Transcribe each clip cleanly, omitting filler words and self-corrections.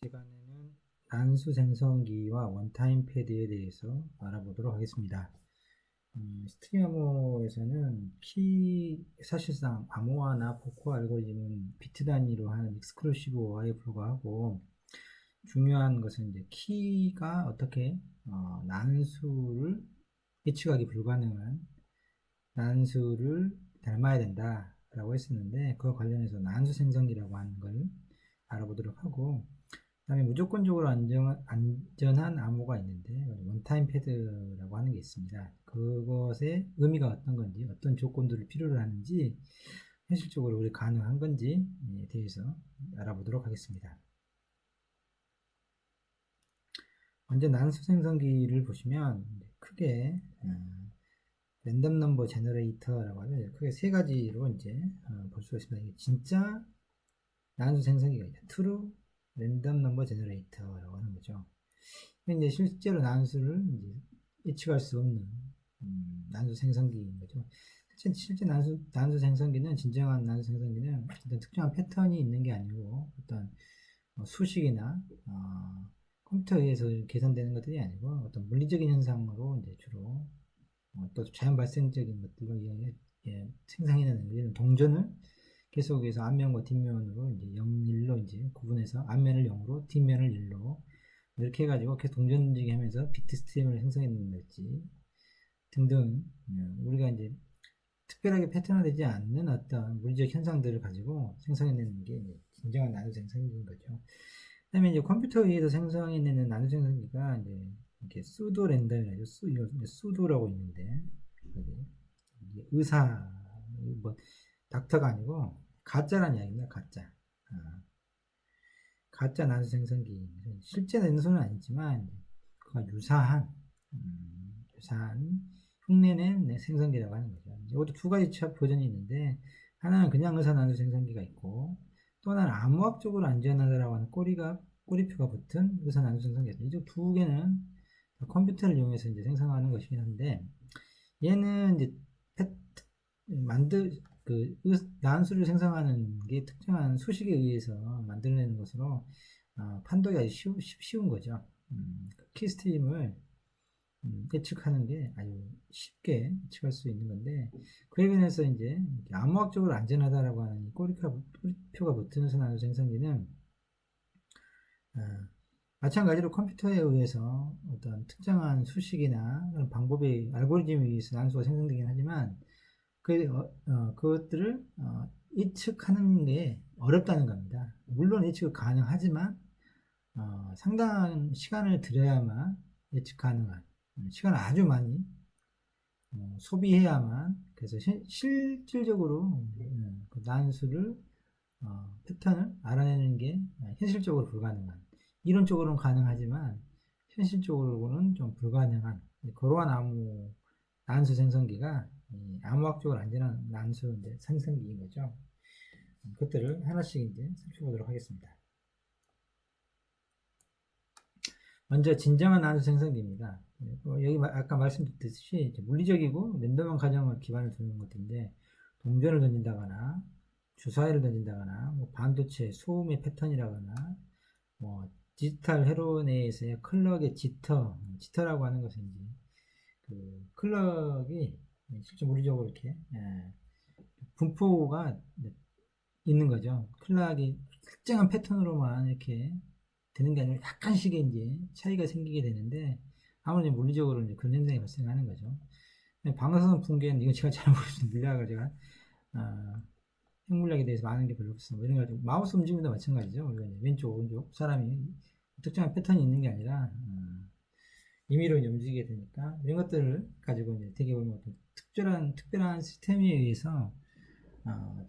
시간에는 난수 생성기와 원타임 패드에 대해서 알아보도록 하겠습니다. 스트리머에서는 사실상 암호화나 복호 알고리즘은 비트 단위로 하는 익스클루시브 OI에 불과하고, 중요한 것은 이제 키가 어떻게 난수를 예측하기 불가능한 난수를 닮아야 된다라고 했었는데, 그와 관련해서 난수 생성기라고 하는 걸 알아보도록 하고, 그다음에 무조건적으로 안전한 암호가 있는데 원타임 패드라고 하는 게 있습니다. 그것의 의미가 어떤 건지, 어떤 조건들을 필요로 하는지, 현실적으로 우리 가능한 건지에 대해서 알아보도록 하겠습니다. 먼저 난수 생성기를 보시면 크게 랜덤 넘버 제너레이터라고 하면 크게 세 가지로 이제 볼 수가 있습니다. 이게 진짜 난수 생성기가 있다. true 랜덤 넘버 제너레이터라고 하는 거죠. 이제 실제로 난수를 이제 예측할 수 없는 난수 생성기인 거죠. 실제 난수 생성기는, 진정한 난수 생성기는 어떤 특정한 패턴이 있는 게 아니고, 어떤 수식이나 컴퓨터에 의해서 계산되는 것들이 아니고, 어떤 물리적인 현상으로 이제 주로 또 자연 발생적인 것들로 생성해내는, 예를 동전을 계속해서 앞면과 뒷면으로 이제 0, 1로 이제 구분해서 앞면을 0으로 뒷면을 1로 이렇게 해가지고 계속 동전 움직이게 하면서 비트 스트림을 생성해낸다든지 등등, 우리가 이제 특별하게 패턴화되지 않는 어떤 물리적 현상들을 가지고 생성해내는 게 진정한 나노 생성기인 거죠. 그 다음에 이제 컴퓨터에 의해서 생성해내는 나노 생성기가 이제 이렇게 수도 랜덤이라고, 수도라고 있는데, 의사, 뭐 닥터가 아니고 가짜란 이야기입니다. 가짜 난수 생성기. 실제 난수는 아니지만 그가 유사한 흉내낸 생성기라고 하는 거죠. 이것도 두 가지 버전이 있는데, 하나는 그냥 의사 난수 생성기가 있고, 또 하나는 암호학적으로 안전하다라고 하는 꼬리표가 붙은 의사 난수 생성기가 있습니다. 이 두 개는 컴퓨터를 이용해서 이제 생성하는 것이긴 한데, 얘는 이제 난수를 생성하는 게 특정한 수식에 의해서 만들어내는 것으로 판독이 아주 쉬운 거죠. 키스트림을 예측하는 게 아주 쉽게 예측할 수 있는 건데, 그에 비해서 이제 암호학적으로 안전하다라고 하는 꼬리표가 붙은 난수 생성기는 마찬가지로 컴퓨터에 의해서 어떤 특정한 수식이나 그런 방법의 알고리즘에 의해서 난수가 생성되긴 하지만, 그것들을 예측하는 게 어렵다는 겁니다. 물론 예측이 가능하지만 상당한 시간을 들여야만 예측 가능한, 시간을 아주 많이 소비해야만, 그래서 실질적으로 그 난수를 패턴을 알아내는 게 현실적으로 불가능한, 이론적으로는 가능하지만 현실적으로는 좀 불가능한 그러한 난수 생성기가 암호학적으로 안전한 난수 생성기인 거죠. 그것들을 하나씩 이제 살펴보도록 하겠습니다. 먼저 진정한 난수 생성기입니다. 여기 아까 말씀드렸듯이 물리적이고 랜덤한 가정을 기반을 두는 것인데, 동전을 던진다거나 주사위를 던진다거나 반도체 소음의 패턴이라거나 디지털 회로내에서의 클럭의 지터라고 하는 것은 이제 그 클럭이 실제 물리적으로 이렇게 분포가 있는 거죠. 클락이 특정한 패턴으로만 이렇게 되는 게 아니라 약간씩의 이제 차이가 생기게 되는데, 아무래도 물리적으로 이제 그런 현상이 발생하는 거죠. 방사선 붕괴는, 이거 제가 잘 모르겠습니다. 물리학을 제가 핵물리학에 대해서 많은 게 별로 없어요. 이런 거 마우스 움직임도 마찬가지죠. 우리가 이제 왼쪽 오른쪽 사람이 특정한 패턴이 있는 게 아니라 임의로 움직이게 되니까, 이런 것들을 가지고 이제 되게 보면 어떤 특별한 시스템에 의해서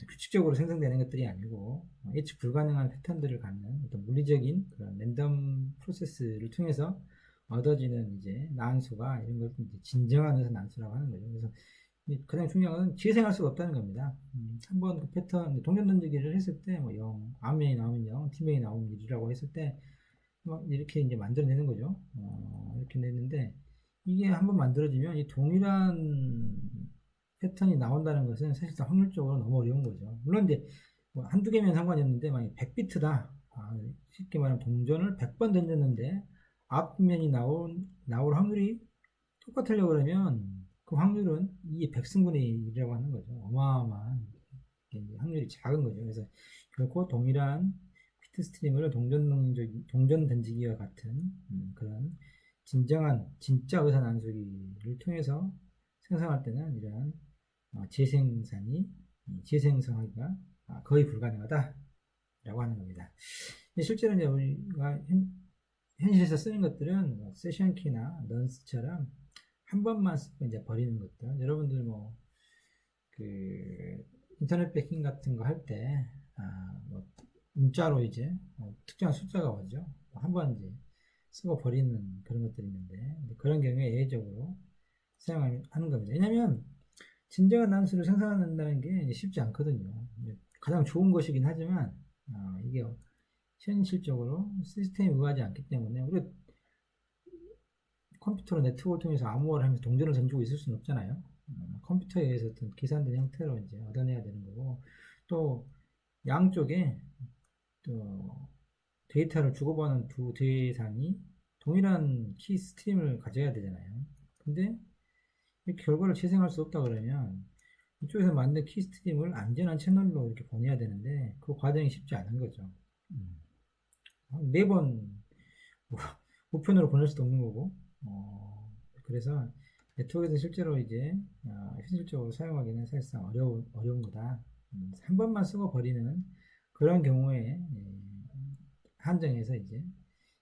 규칙적으로 생성되는 것들이 아니고, 예측 불가능한 패턴들을 갖는 어떤 물리적인 그런 랜덤 프로세스를 통해서 얻어지는 이제 난수가, 이런 것을 이제 진정한 의사 난수라고 하는 거죠. 그래서 가장 중요한 건 재생할 수가 없다는 겁니다. 한번 그 패턴, 동전 던지기를 했을 때, 0, 앞면이 나오면 0, 뒷면이 나오면 1이라고 했을 때, 이렇게 이제 만들어내는 거죠. 이렇게 냈는데, 이게 한번 만들어지면 이 동일한 패턴이 나온다는 것은 사실상 확률적으로 너무 어려운 거죠. 물론 이제 한두 개면 상관이 없는데, 만약 100비트다, 쉽게 말하면 동전을 100번 던졌는데 앞면이 나올 확률이 똑같으려고 그러면 그 확률은 2의 100승분의 1이라고 하는 거죠. 어마어마한 확률이 작은 거죠. 그래서 결코 동일한 피트 스트림을 동전 던지기와 같은 그런 진짜 의사 난수기를 통해서 생성할 때는 이러한 재생성하기가 거의 불가능하다라고 하는 겁니다. 실제로 이제 우리가 현실에서 쓰는 것들은 세션 키나 넌스처럼 한 번만 쓰고 이제 버리는 것들. 여러분들 그 인터넷 배킹 같은 거 할 때, 문자로 이제 특정한 숫자가 오죠. 한 번 이제 쓰고 버리는 그런 것들이 있는데, 그런 경우에 예외적으로 사용하는 겁니다. 왜냐면, 진정한 난수를 생산한다는 게 쉽지 않거든요. 가장 좋은 것이긴 하지만, 이게 현실적으로 시스템이 의하지 않기 때문에, 우리 컴퓨터로 네트워크를 통해서 암호화를 하면서 동전을 던지고 있을 수는 없잖아요. 컴퓨터에 의해서 어떤 계산된 형태로 이제 얻어내야 되는 거고, 또 양쪽에 또 데이터를 주고받는 두 대상이 동일한 키 스트림을 가져야 되잖아요. 근데 이 결과를 재생할 수 없다 그러면 이쪽에서 만든 키 스트림을 안전한 채널로 이렇게 보내야 되는데 그 과정이 쉽지 않은 거죠. 매번 우편으로 보낼 수도 없는 거고, 그래서 네트워크에서 실제로 이제 현실적으로 사용하기는 사실상 어려운 거다. 한 번만 쓰고 버리는 그런 경우에 한정해서 이제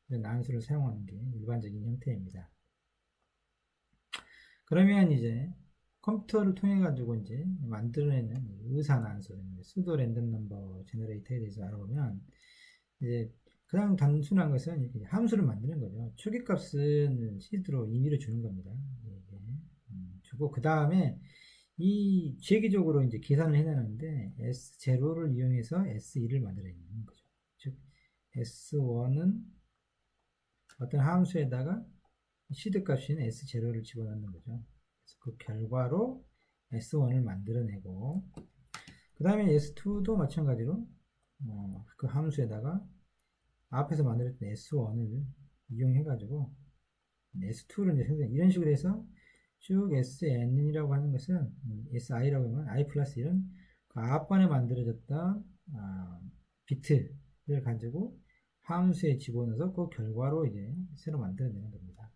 이런 난수를 사용하는 게 일반적인 형태입니다. 그러면 이제 컴퓨터를 통해 가지고 이제 만들어내는 의사 난수, 수도 랜덤 넘버 제너레이터에 대해서 알아보면 이제 그냥 단순한 것은 함수를 만드는 거죠. 초기값은 시드로 임의로 주는 겁니다. 주고 그 다음에 이 재기적으로 이제 계산을 해내는데 S0를 이용해서 S2를 만들어내는 거죠. 즉 S1은 어떤 함수에다가 시드 값인 S0를 집어넣는 거죠. 그래서 그 결과로 S1을 만들어내고 그 다음에 S2도 마찬가지로 그 함수에다가 앞에서 만들었던 S1을 이용해가지고 S2를 이제 생성, 이런 식으로 해서 쭉 SN이라고 하는 것은 SI라고 하면 I 플러스 1은 그 앞번에 만들어졌던 비트를 가지고 함수에 집어넣어서 그 결과로 이제 새로 만들어내는 겁니다.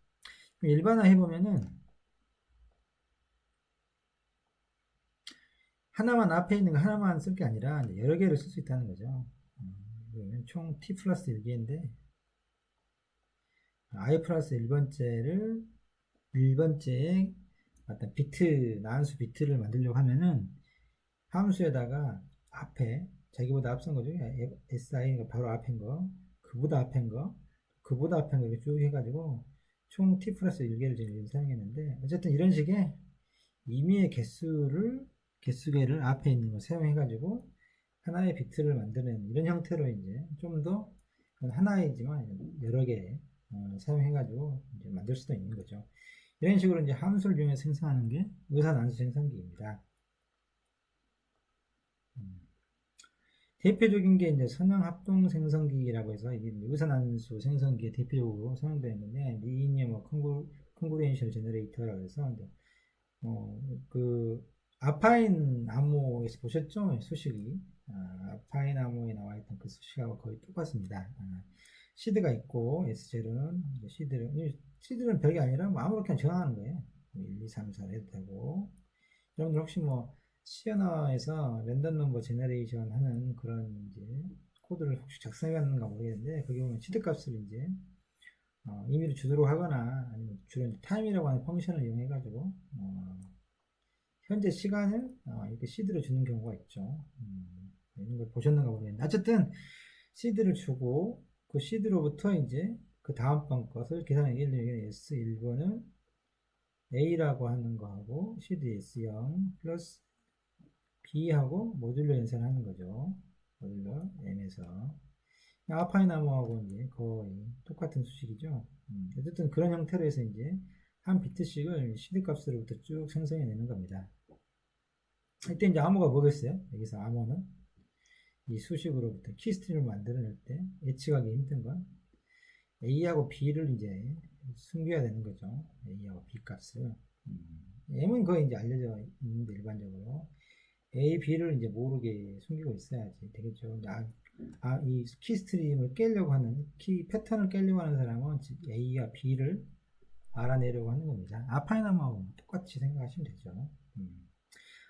일반화 해보면은 하나만 앞에 있는 거 하나만 쓸 게 아니라 여러 개를 쓸 수 있다는 거죠. 그러면 총 t 플러스 1개인데 i 플러스 1번째에 어떤 난수 비트를 만들려고 하면은 함수에다가 앞에 자기보다 앞선 거죠. SI가 바로 앞인 거, 그보다 앞인 거, 그보다 앞인 거 이렇게 쭉 해가지고 총 t 플러스 1개를 지금 사용했는데 어쨌든 이런 식의 임의의 개수계를 앞에 있는 거 사용해가지고 하나의 비트를 만드는 이런 형태로 이제 좀 더 하나이지만 여러 개 사용해가지고 이제 만들 수도 있는 거죠. 이런 식으로 이제 함수를 이용해서 생성하는 게 의사난수 생성기입니다. 대표적인 게 이제 선형합동 생성기라고 해서 이게 의사난수 생성기의 대표적으로 사용되어 있는데 리니어 콩그루엔셜 제너레이터라고 해서 이제 그 아파인 암호에서 보셨죠? 수식이 아파인 암호에 나와 있던 그 수식하고 거의 똑같습니다. 시드가 있고 S0는 시드는 별게 아니라 아무렇게나 정하는 거예요. 1, 2, 3, 4 해도 되고 여러분들 혹시 시어나에서 랜덤 넘버 제너레이션 하는 그런 이제 코드를 혹시 작성해봤는가 모르겠는데 거기 보면 시드 값을 이제 임의로 주도록 하거나 아니면 주로 타임이라고 하는 펑션을 이용해 가지고 현재 시간을 이렇게 시드로 주는 경우가 있죠. 이런 걸 보셨는가 모르겠는데 어쨌든 시드를 주고 그 시드로부터 이제 그 다음 번 것을 계산하기 위해 S1번은 A라고 하는 거하고 시드 S0 플러스 B하고 모듈러 연산하는 거죠. 모듈러 M에서 아파이나무하고 이제 거의 똑같은 수식이죠. 어쨌든 그런 형태로 해서 이제 한 비트씩을 시드 값으로부터 쭉 생성해 내는 겁니다. 이때 이제 암호가 뭐겠어요? 여기서 암호는 이 수식으로부터 키스트림을 만들어낼 때 예측하기 힘든 건 A하고 B를 이제 숨겨야 되는 거죠. A하고 B 값을. M은 거의 이제 알려져 있는데 일반적으로 A, B를 이제 모르게 숨기고 있어야지 되겠죠. 이 키스트림을 깨려고 하는 키 패턴을 깨려고 하는 사람은 A와 B를 알아내려고 하는 겁니다. 아파이나마하고 똑같이 생각하시면 되죠.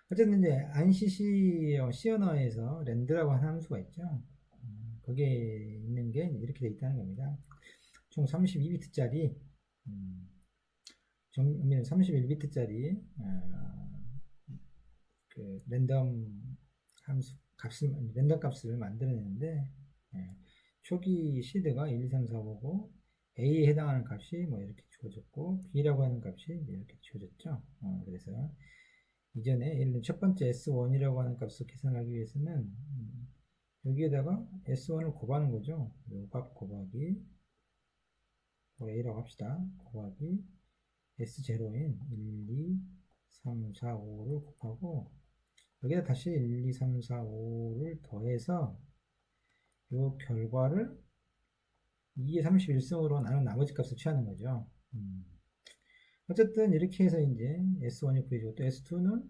어쨌든 이제 안시시 C 언어에서 랜드라고 하는 함수가 있죠. 거기에 있는 게 이렇게 돼 있다는 겁니다. 총 32비트짜리 정밀 31비트짜리 그 랜덤 함수 랜덤 값을 만들어내는데 초기 시드가 1, 2, 3, 4, 5고 A에 해당하는 값이 뭐 이렇게 주어졌고 B라고 하는 값이 이렇게 주어졌죠. 그래서 이전에 예를 들어 첫 번째 S1이라고 하는 값을 계산하기 위해서는 여기에다가 S1을 곱하는 거죠. 요 값 곱하기 A라고 합시다. 곱하기 S0인 1, 2, 3, 4, 5를 곱하고 여기다 다시 1, 2, 3, 4, 5를 더해서 요 결과를 2의 31승으로 나눈 나머지 값을 취하는 거죠. 어쨌든 이렇게 해서 이제 S1이 구해지고 또 S2는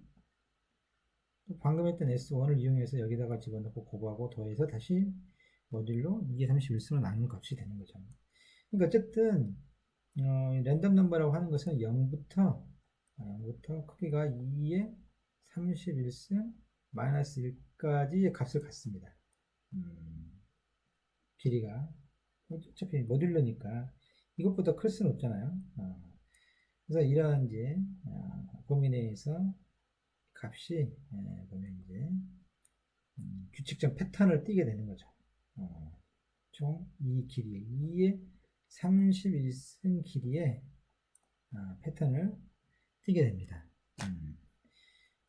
또 방금 했던 S1을 이용해서 여기다가 집어넣고 곱하고 더해서 다시 모듈로 2의 31승으로 나누는 값이 되는 거죠. 그러니까 어쨌든 랜덤 넘버라고 하는 것은 0부터 크기가 2의 31승 마이너스 1까지의 값을 갖습니다. 길이가 어차피 모듈러니까 이것보다 클 수는 없잖아요. 그래서 이런 이제 범위 내에서 값이 보면 이제 규칙적 패턴을 띠게 되는 거죠. 총 이 길이 2의 31승 길이의 패턴을 띠게 됩니다.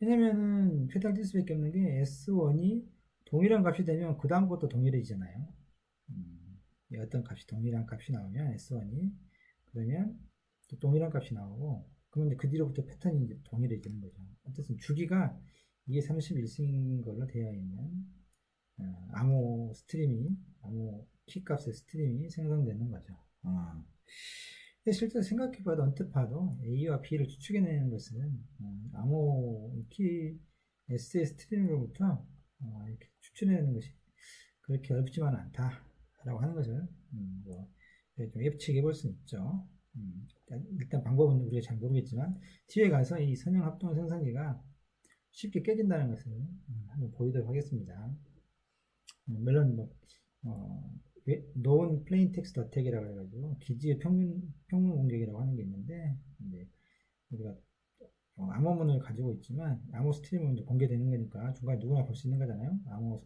왜냐면은 패턴을 띌 수밖에 없는 게 S1이 동일한 값이 되면 그 다음 것도 동일해지잖아요. 어떤 값이 동일한 값이 나오면 S1이 그러면 또 동일한 값이 나오고 그러면 그 뒤로부터 패턴이 이제 동일해지는 거죠. 어쨌든 주기가 이게 31승인 걸로 되어 있는 암호 키값의 스트림이 생성되는 거죠. 근데 실제 생각해봐도 언뜻 봐도 A와 B를 추측해내는 것은 암호 키 S의 스트림으로부터 이렇게 추출해내는 것이 그렇게 어렵지만은 않다라고 하는 것을 좀 예측해 볼 수는 있죠. 일단 방법은 우리가 잘 모르겠지만 뒤에 가서 이 선형 합동 생성기가 쉽게 깨진다는 것을 한번 보이도록 하겠습니다. 물론 known plain text attack이라고 해가지고 기지의 평문 공격이라고 하는 게 있는데 이제 우리가 암호문을 가지고 있지만 암호 스트림은 이제 공개되는 거니까 중간에 누구나 볼 수 있는 거잖아요.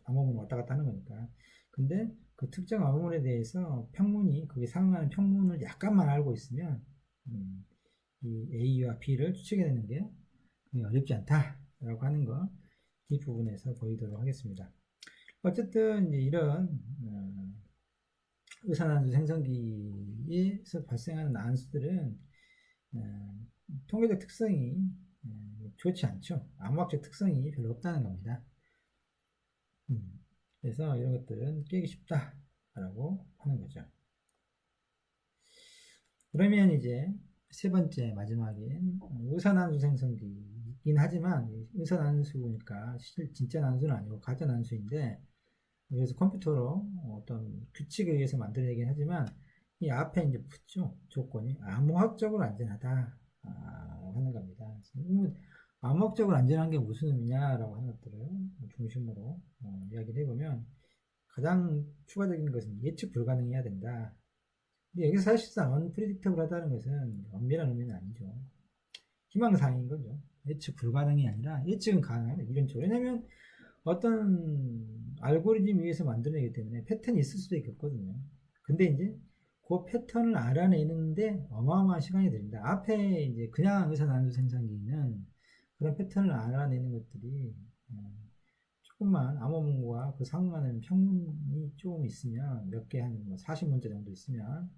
암호문 왔다 갔다 하는 거니까. 근데 그 특정 암호문에 대해서 평문이 그게 상응하는 평문을 약간만 알고 있으면 이 A와 B를 추측해내는 게 어렵지 않다라고 하는 거 이 부분에서 보이도록 하겠습니다. 어쨌든 이제 이런 의사난수 생성기에서 발생하는 난수들은 통계적 특성이 좋지 않죠. 암호학적 특성이 별로 없다는 겁니다. 그래서 이런 것들은 깨기 쉽다라고 하는 거죠. 그러면 이제 세 번째 마지막인 의사난수 생성기이긴 하지만 의사난수니까 진짜 난수는 아니고 가짜 난수인데 그래서 컴퓨터로 어떤 규칙에 의해서 만들어내긴 하지만 이 앞에 이제 붙죠. 조건이 암호학적으로 안전하다 하는 겁니다. 암호학적으로 안전한 게 무슨 의미냐라고 하는 것들을 중심으로 이야기를 해보면 가장 추가적인 것은 예측 불가능해야 된다. 근데 여기서 사실상 unpredictable하다는 것은 엄밀한 의미는 아니죠. 희망사항인 거죠. 예측 불가능이 아니라 예측은 가능하다. 이런 쪽으로. 왜냐면 어떤 알고리즘 위에서 만들어내기 때문에 패턴이 있을 수도 있겠거든요. 근데 이제 그 패턴을 알아내는데 어마어마한 시간이 들립니다. 앞에 이제 그냥 의사난수 생성기는 그런 패턴을 알아내는 것들이 조금만 암호문과 그 상응하는 평문이 조금 있으면 몇 개 한 40문제 정도 있으면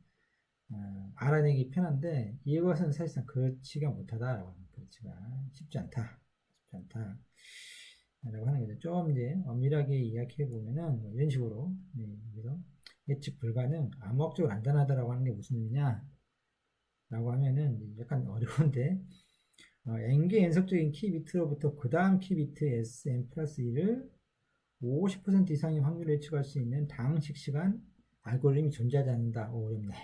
알아내기 편한데 이것은 사실상 그렇지가 못하다라고 합니다. 그렇지가 쉽지 않다. 라고 하는 거죠. 좀 이제 엄밀하게 이야기해 보면은 뭐 이런 식으로, 그래서 예측 불가능, 암호학적으로 안전하다라고 하는 게 무슨 의미냐 라고 하면은 약간 어려운데, n개 연속적인 키 비트로부터 그 다음 키 비트 sn 플러스 1을 50% 이상의 확률로 예측할 수 있는 당식 시간 알고리즘이 존재하지 않는다. 어렵네.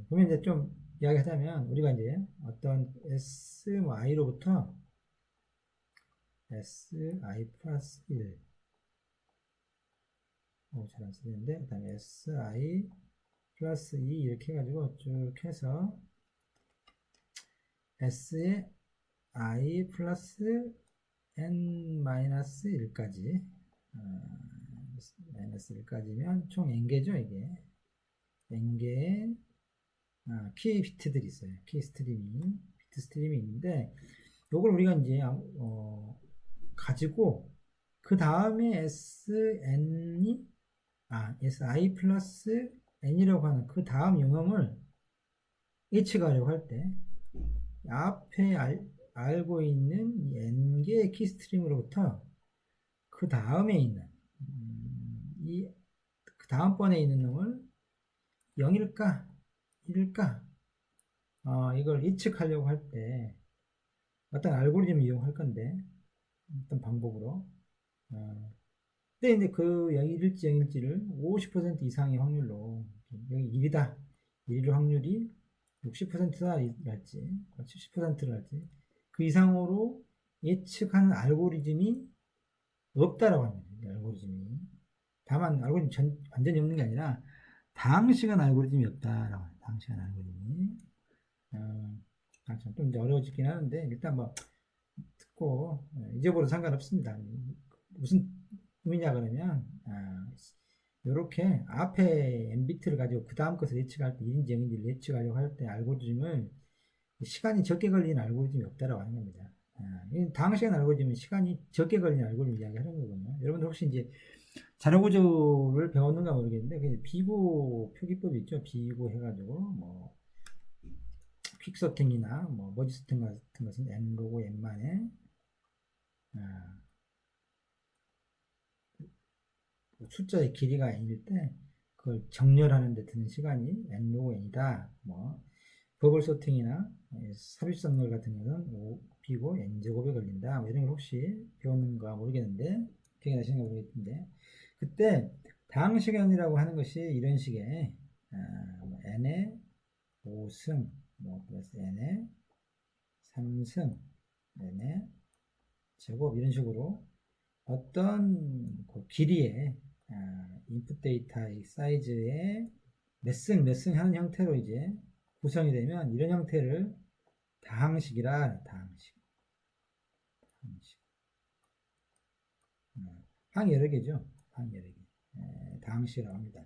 그러면 이제 좀 이야기하자면, 우리가 이제 어떤 s 뭐 i로부터 si 플러스 1, 잘 안 쓰는데, 그 다음에 si 플러스 2 이렇게 해가지고 쭉 해서 s의 i 플러스 n 마이너스 1까지, 마이너스 1까지면 총 n개죠, 이게. n개의 키 비트들이 있어요. 키 스트림이, 비트 스트림이 있는데, 요걸 우리가 이제 가지고 그 다음에 sn이 si 플러스 n이라고 하는 그 다음 용음을 예측하려고 할 때 앞에 알고 있는 이 n개의 키 스트림으로부터 그 다음에 있는 이 그 다음번에 있는 놈을 0일까 1일까 이걸 예측하려고 할 때 어떤 알고리즘을 이용할 건데, 어떤 방법으로 근데 이제 그 0일지 0일지를 50% 이상의 확률로, 여기 1이다 1일 확률이 60%다 랄지 70%를 할지 그 이상으로 예측하는 알고리즘이 없다라고 합니다. 알고리즘이. 다만 알고리즘 완전히 없는 게 아니라 다항시간 알고리즘이 없다라고 합니다. 다항시간 알고리즘이. 좀 이제 어려워지긴 하는데, 일단 뭐 듣고 잊어버려도 상관없습니다. 무슨 의미냐 그러면 이렇게 앞에 n비트를 가지고 그 다음 것을 예측할 때 1인지 0인지를 예측하려고 할 때 알고리즘을 시간이 적게 걸리는 알고리즘이 없다라고 하는 겁니다. 다항시간 알고리즘은 시간이 적게 걸리는 알고리즘 이야기하는 거거든요. 여러분들 혹시 이제 자료구조를 배웠는가 모르겠는데, 그 비고 표기법이 있죠. 비고 해가지고 뭐 퀵서팅이나 뭐 머지서팅 같은 것은 n로고 n만에 숫자의 길이가 n일 때 그걸 정렬하는 데 드는 시간이 n로고 n이다. 뭐 버블 소팅이나 삽입선열 같은 경우는 B고 n제곱에 걸린다. 뭐 이런 걸 혹시 배웠는가 모르겠는데, 기억이 나시는가 모르겠는데, 그때 다항시간이라고 하는 것이 이런 식의 뭐 n의 5승 뭐 플러스 n의 3승 n의 제곱 이런 식으로 어떤 그 길이의 인풋 데이터의 사이즈의 몇 승 하는 형태로 이제 구성이 되면 이런 형태를 다항식이라. 다항식. 항 여러 개죠. 항 여러 개. 다항식이라고 합니다.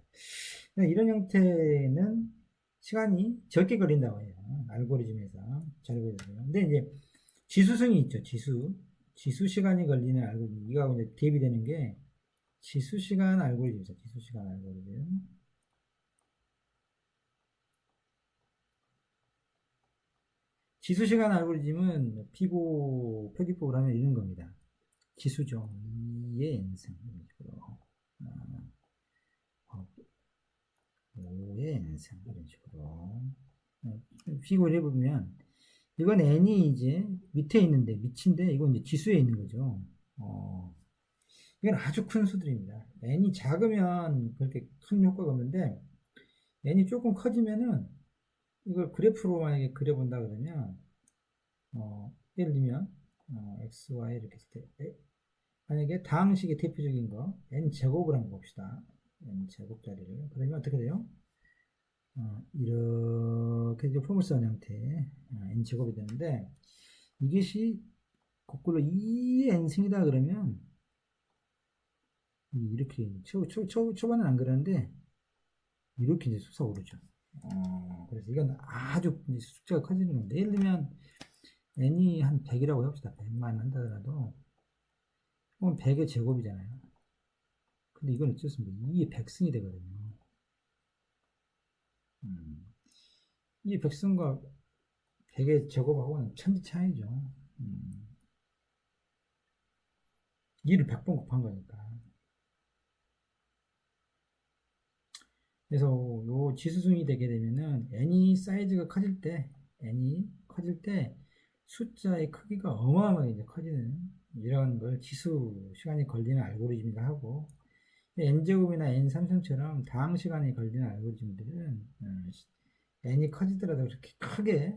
이런 형태는 시간이 적게 걸린다고 해요. 알고리즘에서. 근데 이제 지수성이 있죠. 지수 시간이 걸리는 알고리즘. 이거하고 이제 대비되는 게 지수 시간 알고리즘이죠. 지수 시간 알고리즘. 지수 시간 알고리즘은 피고 표기법을 하면 이런 겁니다. 지수죠. 2의 n승. 이런 식으로. 5의 n승. 이런 식으로. 피고를 해보면, 이건 n이 이제 밑에 있는데, 밑인데, 이건 이제 지수에 있는 거죠. 이건 아주 큰 수들입니다. n이 작으면 그렇게 큰 효과가 없는데, n이 조금 커지면은, 이걸 그래프로 만약에 그려본다 그러면, 예를 들면, x, y 이렇게 했을 때, 만약에 다항식의 대표적인 거, n제곱을 한번 봅시다. n제곱짜리를. 그러면 어떻게 돼요? 이렇게 이제 포물선 형태, n제곱이 되는데, 이것이 거꾸로 2의 n승이다 그러면, 이렇게, 초반은 안 그러는데, 이렇게 이제 솟아오르죠. 그래서 이건 아주 숫자가 커지는 건데, 예를 들면, n이 한 100이라고 해봅시다. 100만 한다더라도, 그건 100의 제곱이잖아요. 근데 이건 어쨌습니까? 2의 100승이 되거든요. 음. 2의 100승과 100의 제곱하고는 천지 차이죠. 2를 100번 곱한 거니까. 그래서 요 지수승이 되게 되면은 n이 사이즈가 커질 때, n이 커질 때 숫자의 크기가 어마어마하게 이제 커지는 이런 걸 지수 시간이 걸리는 알고리즘이라 하고, n제곱이나 n3승처럼 다항 시간이 걸리는 알고리즘들은 n이 커지더라도 그렇게 크게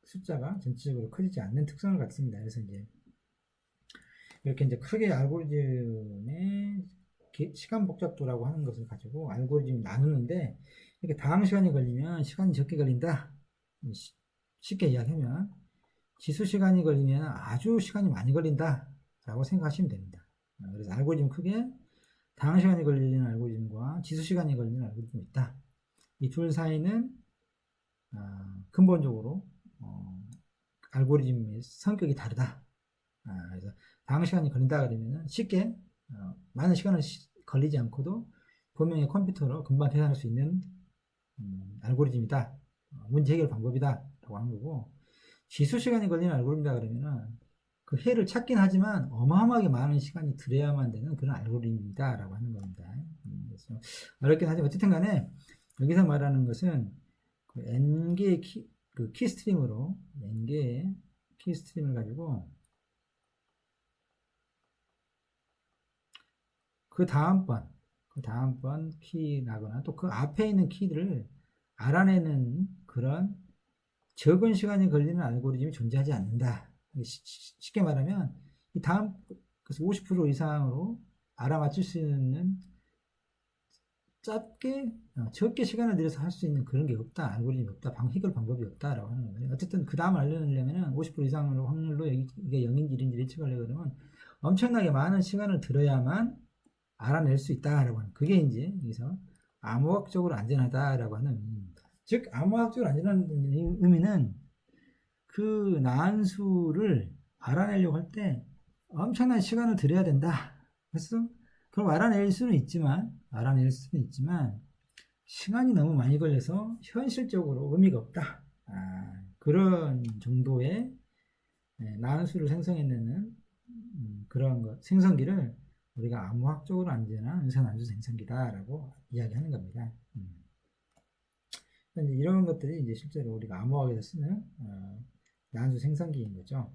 숫자가 전체적으로 커지지 않는 특성을 갖습니다. 그래서 이제 이렇게 이제 크게 알고리즘의 시간 복잡도라고 하는 것을 가지고 알고리즘을 나누는데, 이렇게 다항 시간이 걸리면 시간이 적게 걸린다. 쉽게 이야기하면 지수 시간이 걸리면 아주 시간이 많이 걸린다 라고 생각하시면 됩니다. 그래서 알고리즘 크게 다항 시간이 걸리는 알고리즘과 지수 시간이 걸리는 알고리즘이 있다. 이 둘 사이는 근본적으로 알고리즘의 성격이 다르다. 그래서 다항 시간이 걸린다 그러면 쉽게 많은 시간을 걸리지 않고도 분명히 컴퓨터로 금방 계산할 수 있는 알고리즘이다. 문제 해결 방법이다 라고 하는 거고, 지수 시간이 걸리는 알고리즘이다 그러면은 그 해를 찾긴 하지만 어마어마하게 많은 시간이 들여야만 되는 그런 알고리즘이다 라고 하는 겁니다. 그래서 어렵긴 하지만 어쨌든 간에 여기서 말하는 것은 그 n개의 그 키스트림으로 n개의 키스트림을 가지고 그 다음번 키 나거나 또 그 앞에 있는 키들을 알아내는 그런 적은 시간이 걸리는 알고리즘이 존재하지 않는다. 쉽게 말하면 이 다음 그래서 50% 이상으로 알아맞힐 수 있는 적게 시간을 들여서 할 수 있는 그런 게 없다. 알고리즘이 없다. 해결 방법이 없다라고 하는 거예요. 어쨌든 그 다음 알려내려면 50% 이상으로 확률로 이게 0인지 1인지 예측하려고 그러면 엄청나게 많은 시간을 들어야만 알아낼 수 있다라고 하는, 그게 이제 여기서 암호학적으로 안전하다라고 하는 의미입니다. 즉 암호학적으로 안전한 의미는 그 나한수를 알아내려고 할 때 엄청난 시간을 들여야 된다. 그래서 그럼 알아낼 수는 있지만 시간이 너무 많이 걸려서 현실적으로 의미가 없다. 그런 정도의 나한수를 생성해내는 그런 생성기를 우리가 암호학적으로 안전한 은선함수 생성기다라고 이야기하는 겁니다. 이런 것들이 이제 실제로 우리가 암호학에서 쓰는 나한수 생성기인 거죠.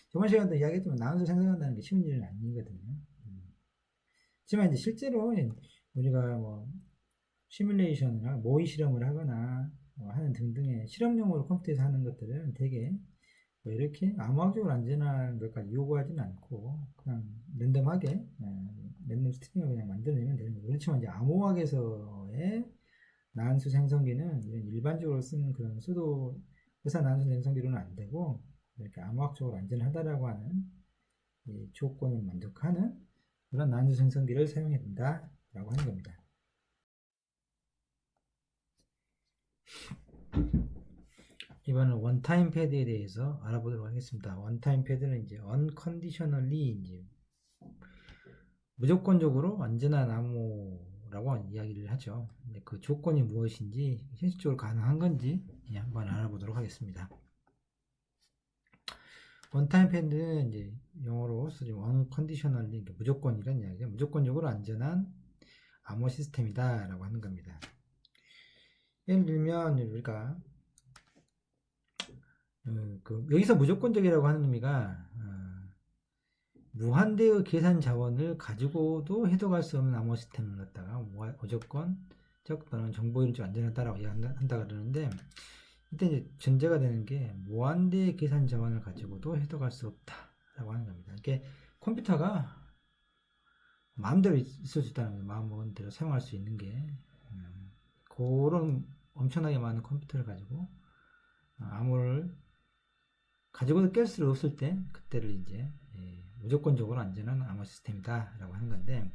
저번 시간에도 이야기했지만 나한수 생성한다는 게 쉬운 일은 아니거든요. 하지만 이제 실제로 우리가 뭐 시뮬레이션이나 모의 실험을 하거나 하는 등등의 실험용으로 컴퓨터에서 하는 것들은 되게 뭐 이렇게 암호학적으로 안전한 것까지 요구하지는 않고 그냥 랜덤하게 랜덤 스트링을 그냥 만들어내면 되는 거예요. 그렇지만 이제 암호학에서의 나한수 생성기는 이런 일반적으로 쓰는 그런 수도 회사 나한수 생성기로는 안 되고, 이렇게 암호학적으로 안전하다라고 하는 이 조건을 만족하는 그런 나한수 생성기를 사용해야 된다라고 하는 겁니다. 이번은 원타임 패드에 대해서 알아보도록 하겠습니다. 원타임 패드는 이제 unconditionally 이제 무조건적으로 안전한 암호라고 이야기를 하죠. 근데 그 조건이 무엇인지, 현실적으로 가능한 건지 한번 알아보도록 하겠습니다. 원타임 패드는 이제 영어로 쓰지 unconditionally 무조건이란 이야기죠. 무조건적으로 안전한 암호 시스템이다라고 하는 겁니다. 예를 들면 우리가 여기서 무조건적이라고 하는 의미가 무한대의 계산 자원을 가지고도 해독할 수 없는 암호 시스템을 갖다가 무조건적 또는 정보 이론적 안전하다라고 한다 그러는데, 이때 이제 전제가 되는 게 무한대의 계산 자원을 가지고도 해독할 수 없다라고 하는 겁니다. 이게 컴퓨터가 마음대로 있을 수 있다는 거예요. 마음 먹은 대로 사용할 수 있는 게 그런 엄청나게 많은 컴퓨터를 가지고 암호를 가지고도 깰 수 없을 때 그때를 이제 무조건적으로 안전한 암호 시스템이다 라고 하는 건데,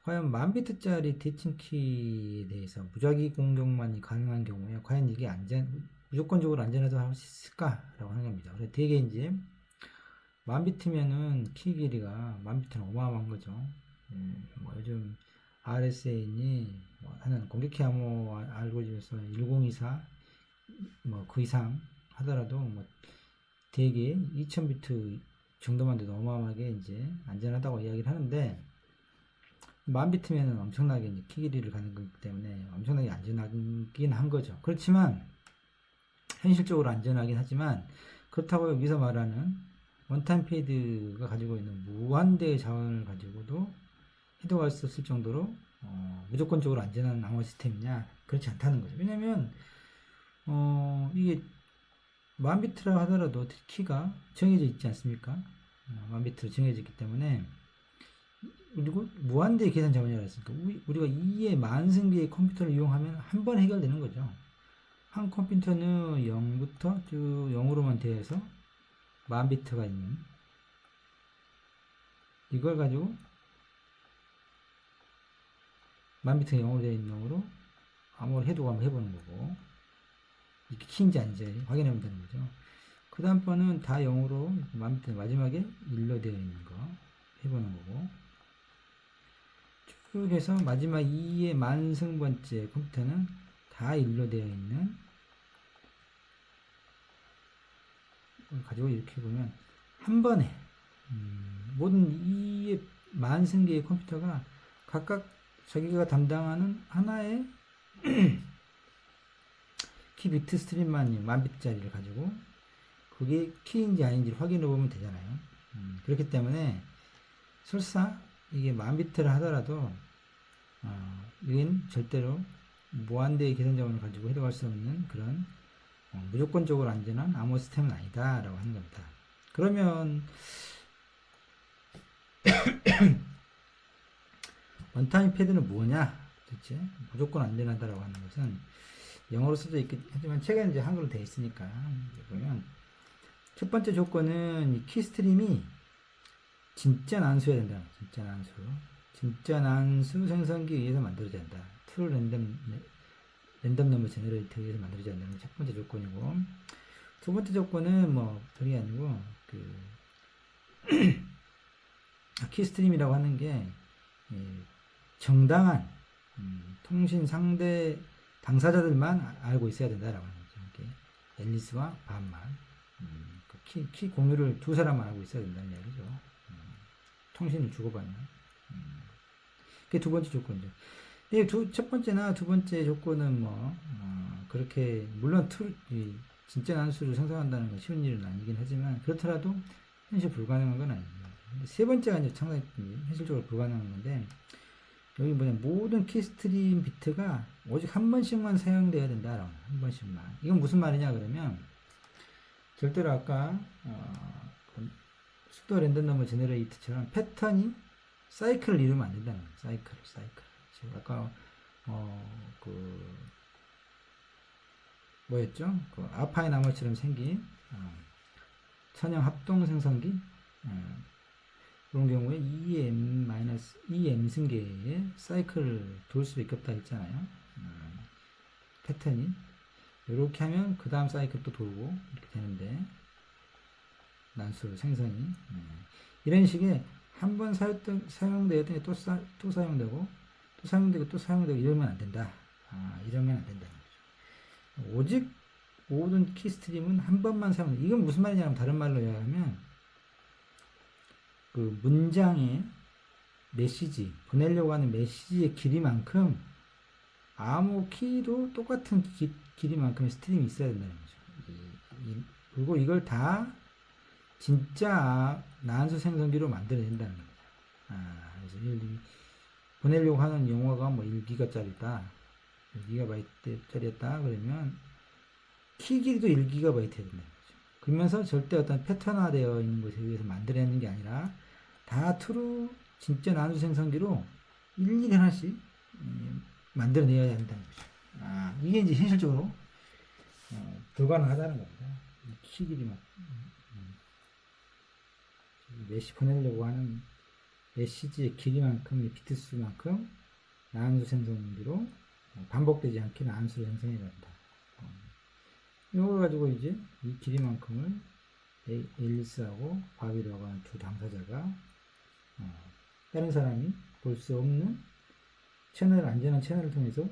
과연 1000비트짜리 대칭키에 대해서 무작위 공격만이 가능한 경우에 과연 이게 무조건적으로 안전하다고 할 수 있을까 라고 하는 겁니다. 그래서 되게 이제 1000비트면은 키 길이가 1000비트는 어마어마한 거죠. 뭐 요즘 RSA니 하는 공격키 암호 알고리즘에서 1024 뭐 그 이상 하더라도 뭐 대개 2000비트 정도만 돼도 어마어마하게 이제 안전하다고 이야기를 하는데, 10,000비트면은 엄청나게 이제 키 길이를 가는 거기 때문에 엄청나게 안전하긴 한 거죠. 그렇지만 현실적으로 안전하긴 하지만, 그렇다고 여기서 말하는 원타임 페이드가 가지고 있는 무한대의 자원을 가지고도 해독할 수 없을 정도로 무조건적으로 안전한 암호 시스템이냐? 그렇지 않다는 거죠. 왜냐면 이게 10,000비트라 하더라도 키가 정해져 있지 않습니까? 10,000비트로 정해져 있기 때문에, 그리고 무한대의 계산 자원이라고 했으니까 우리가 2의 만승비의 컴퓨터를 이용하면 한 번 해결되는 거죠. 한 컴퓨터는 0부터 쭉 0으로만 되어서 10,000비트가 있는, 이걸 가지고 10,000비트가 0으로 되어 있는 놈으로 암호를 해독 한번 해보는 거고, 이게 키인지 아닌지 확인하면 되는 거죠. 그 다음 번은 다 0으로 10,000비트 마지막에 1로 되어 있는 거 해보는 거고, 쭉 해서 마지막 2의 만승번째 컴퓨터는 다 1로 되어 있는 걸 가지고 이렇게 보면 한 번에 모든 2의 만승계의 컴퓨터가 각각 자기가 담당하는 하나의 키 비트 스트림만 10,000비트짜리를 가지고 그게 키인지 아닌지를 확인해 보면 되잖아요. 그렇기 때문에 설사 이게 10,000비트를 하더라도 이건 절대로 무한대의 계산 자원을 가지고 해독할 수 없는 그런 무조건적으로 안전한 암호 시스템은 아니다 라고 하는 겁니다. 그러면 원타임 패드는 뭐냐? 도대체 무조건 안전하다라고 하는 것은 영어로 써져 있긴 하지만 책에는 이제 한글로 되어 있으니까 보면, 첫 번째 조건은 이 키스트림이 진짜 난수여야 된다. 진짜 난수 생성기에 의해서 만들어져야 한다. 트루 랜덤 넘버 제너레이터에 의해서 만들어져야 한다는 게 첫 번째 조건이고, 두 번째 조건은 뭐 별게 아니고 키스트림이라고 하는 게 정당한 통신 상대 당사자들만 알고 있어야 된다라고 하는 거죠. 앨리스와 반만 키 공유를 두 사람만 알고 있어야 된다는 이야기죠. 통신을 주고받는. 그게 두 번째 조건이죠. 첫 번째나 두 번째 조건은 그렇게 물론 진짜 난수를 생성한다는 건 쉬운 일은 아니긴 하지만, 그렇더라도 현실 불가능한 건 아닙니다. 세 번째가 이제 상당히 현실적으로 불가능한 건데, 여기 모든 키스트림 비트가 오직 한 번씩만 사용돼야 된다. 한 번씩만. 이건 무슨 말이냐 그러면, 절대로 아까 수도 랜덤 넘버 제너레이터처럼 패턴이 사이클을 이루면 안 된다는 거예요. 사이클. 지금 아까 뭐였죠? 아파인 암호처럼 생긴 천형 합동 생성기, 그런 경우에 2m 승계의 사이클을 돌 수밖에 없다 했잖아요. 패턴이 이렇게 하면 그 다음 사이클 또 돌고 이렇게 되는데, 난수 생성이 이런 식의 한 번 사용되었더니 또 사용되고 또 사용되고 또 사용되고 이러면 안 된다. 이러면 안 된다는 거죠. 오직 모든 키스트림은 한 번만 사용된다. 이건 무슨 말이냐면, 다른 말로 이야기하면 그 문장의 메시지, 보내려고 하는 메시지의 길이만큼 아무 키도 똑같은 길이만큼의 스트림이 있어야 된다는 거죠. 그리고 이걸 다 진짜 난수 생성기로 만들어야 된다는 겁니다. 그래서 보내려고 하는 용어가 1기가짜리다, 1기가바이트짜리였다 그러면 키 길이도 1기가바이트여야 된다는 거죠. 그러면서 절대 어떤 패턴화되어 있는 것에 의해서 만들어내는 게 아니라 다 트루 진짜 난수 생성기로 일일이 하나씩 만들어내야 한다는 거죠. 이게 이제 현실적으로 불가능하다는 겁니다. 키 길이만 보내려고 하는 메시지의 길이만큼, 비트 수만큼 난수 생성기로 반복되지 않게 난수를 생성해야 된다. 이걸 가지고 이제 이 길이만큼을 앨리스하고 바비라고 하는 두 당사자가 다른 사람이 볼 수 없는 안전한 채널을 통해서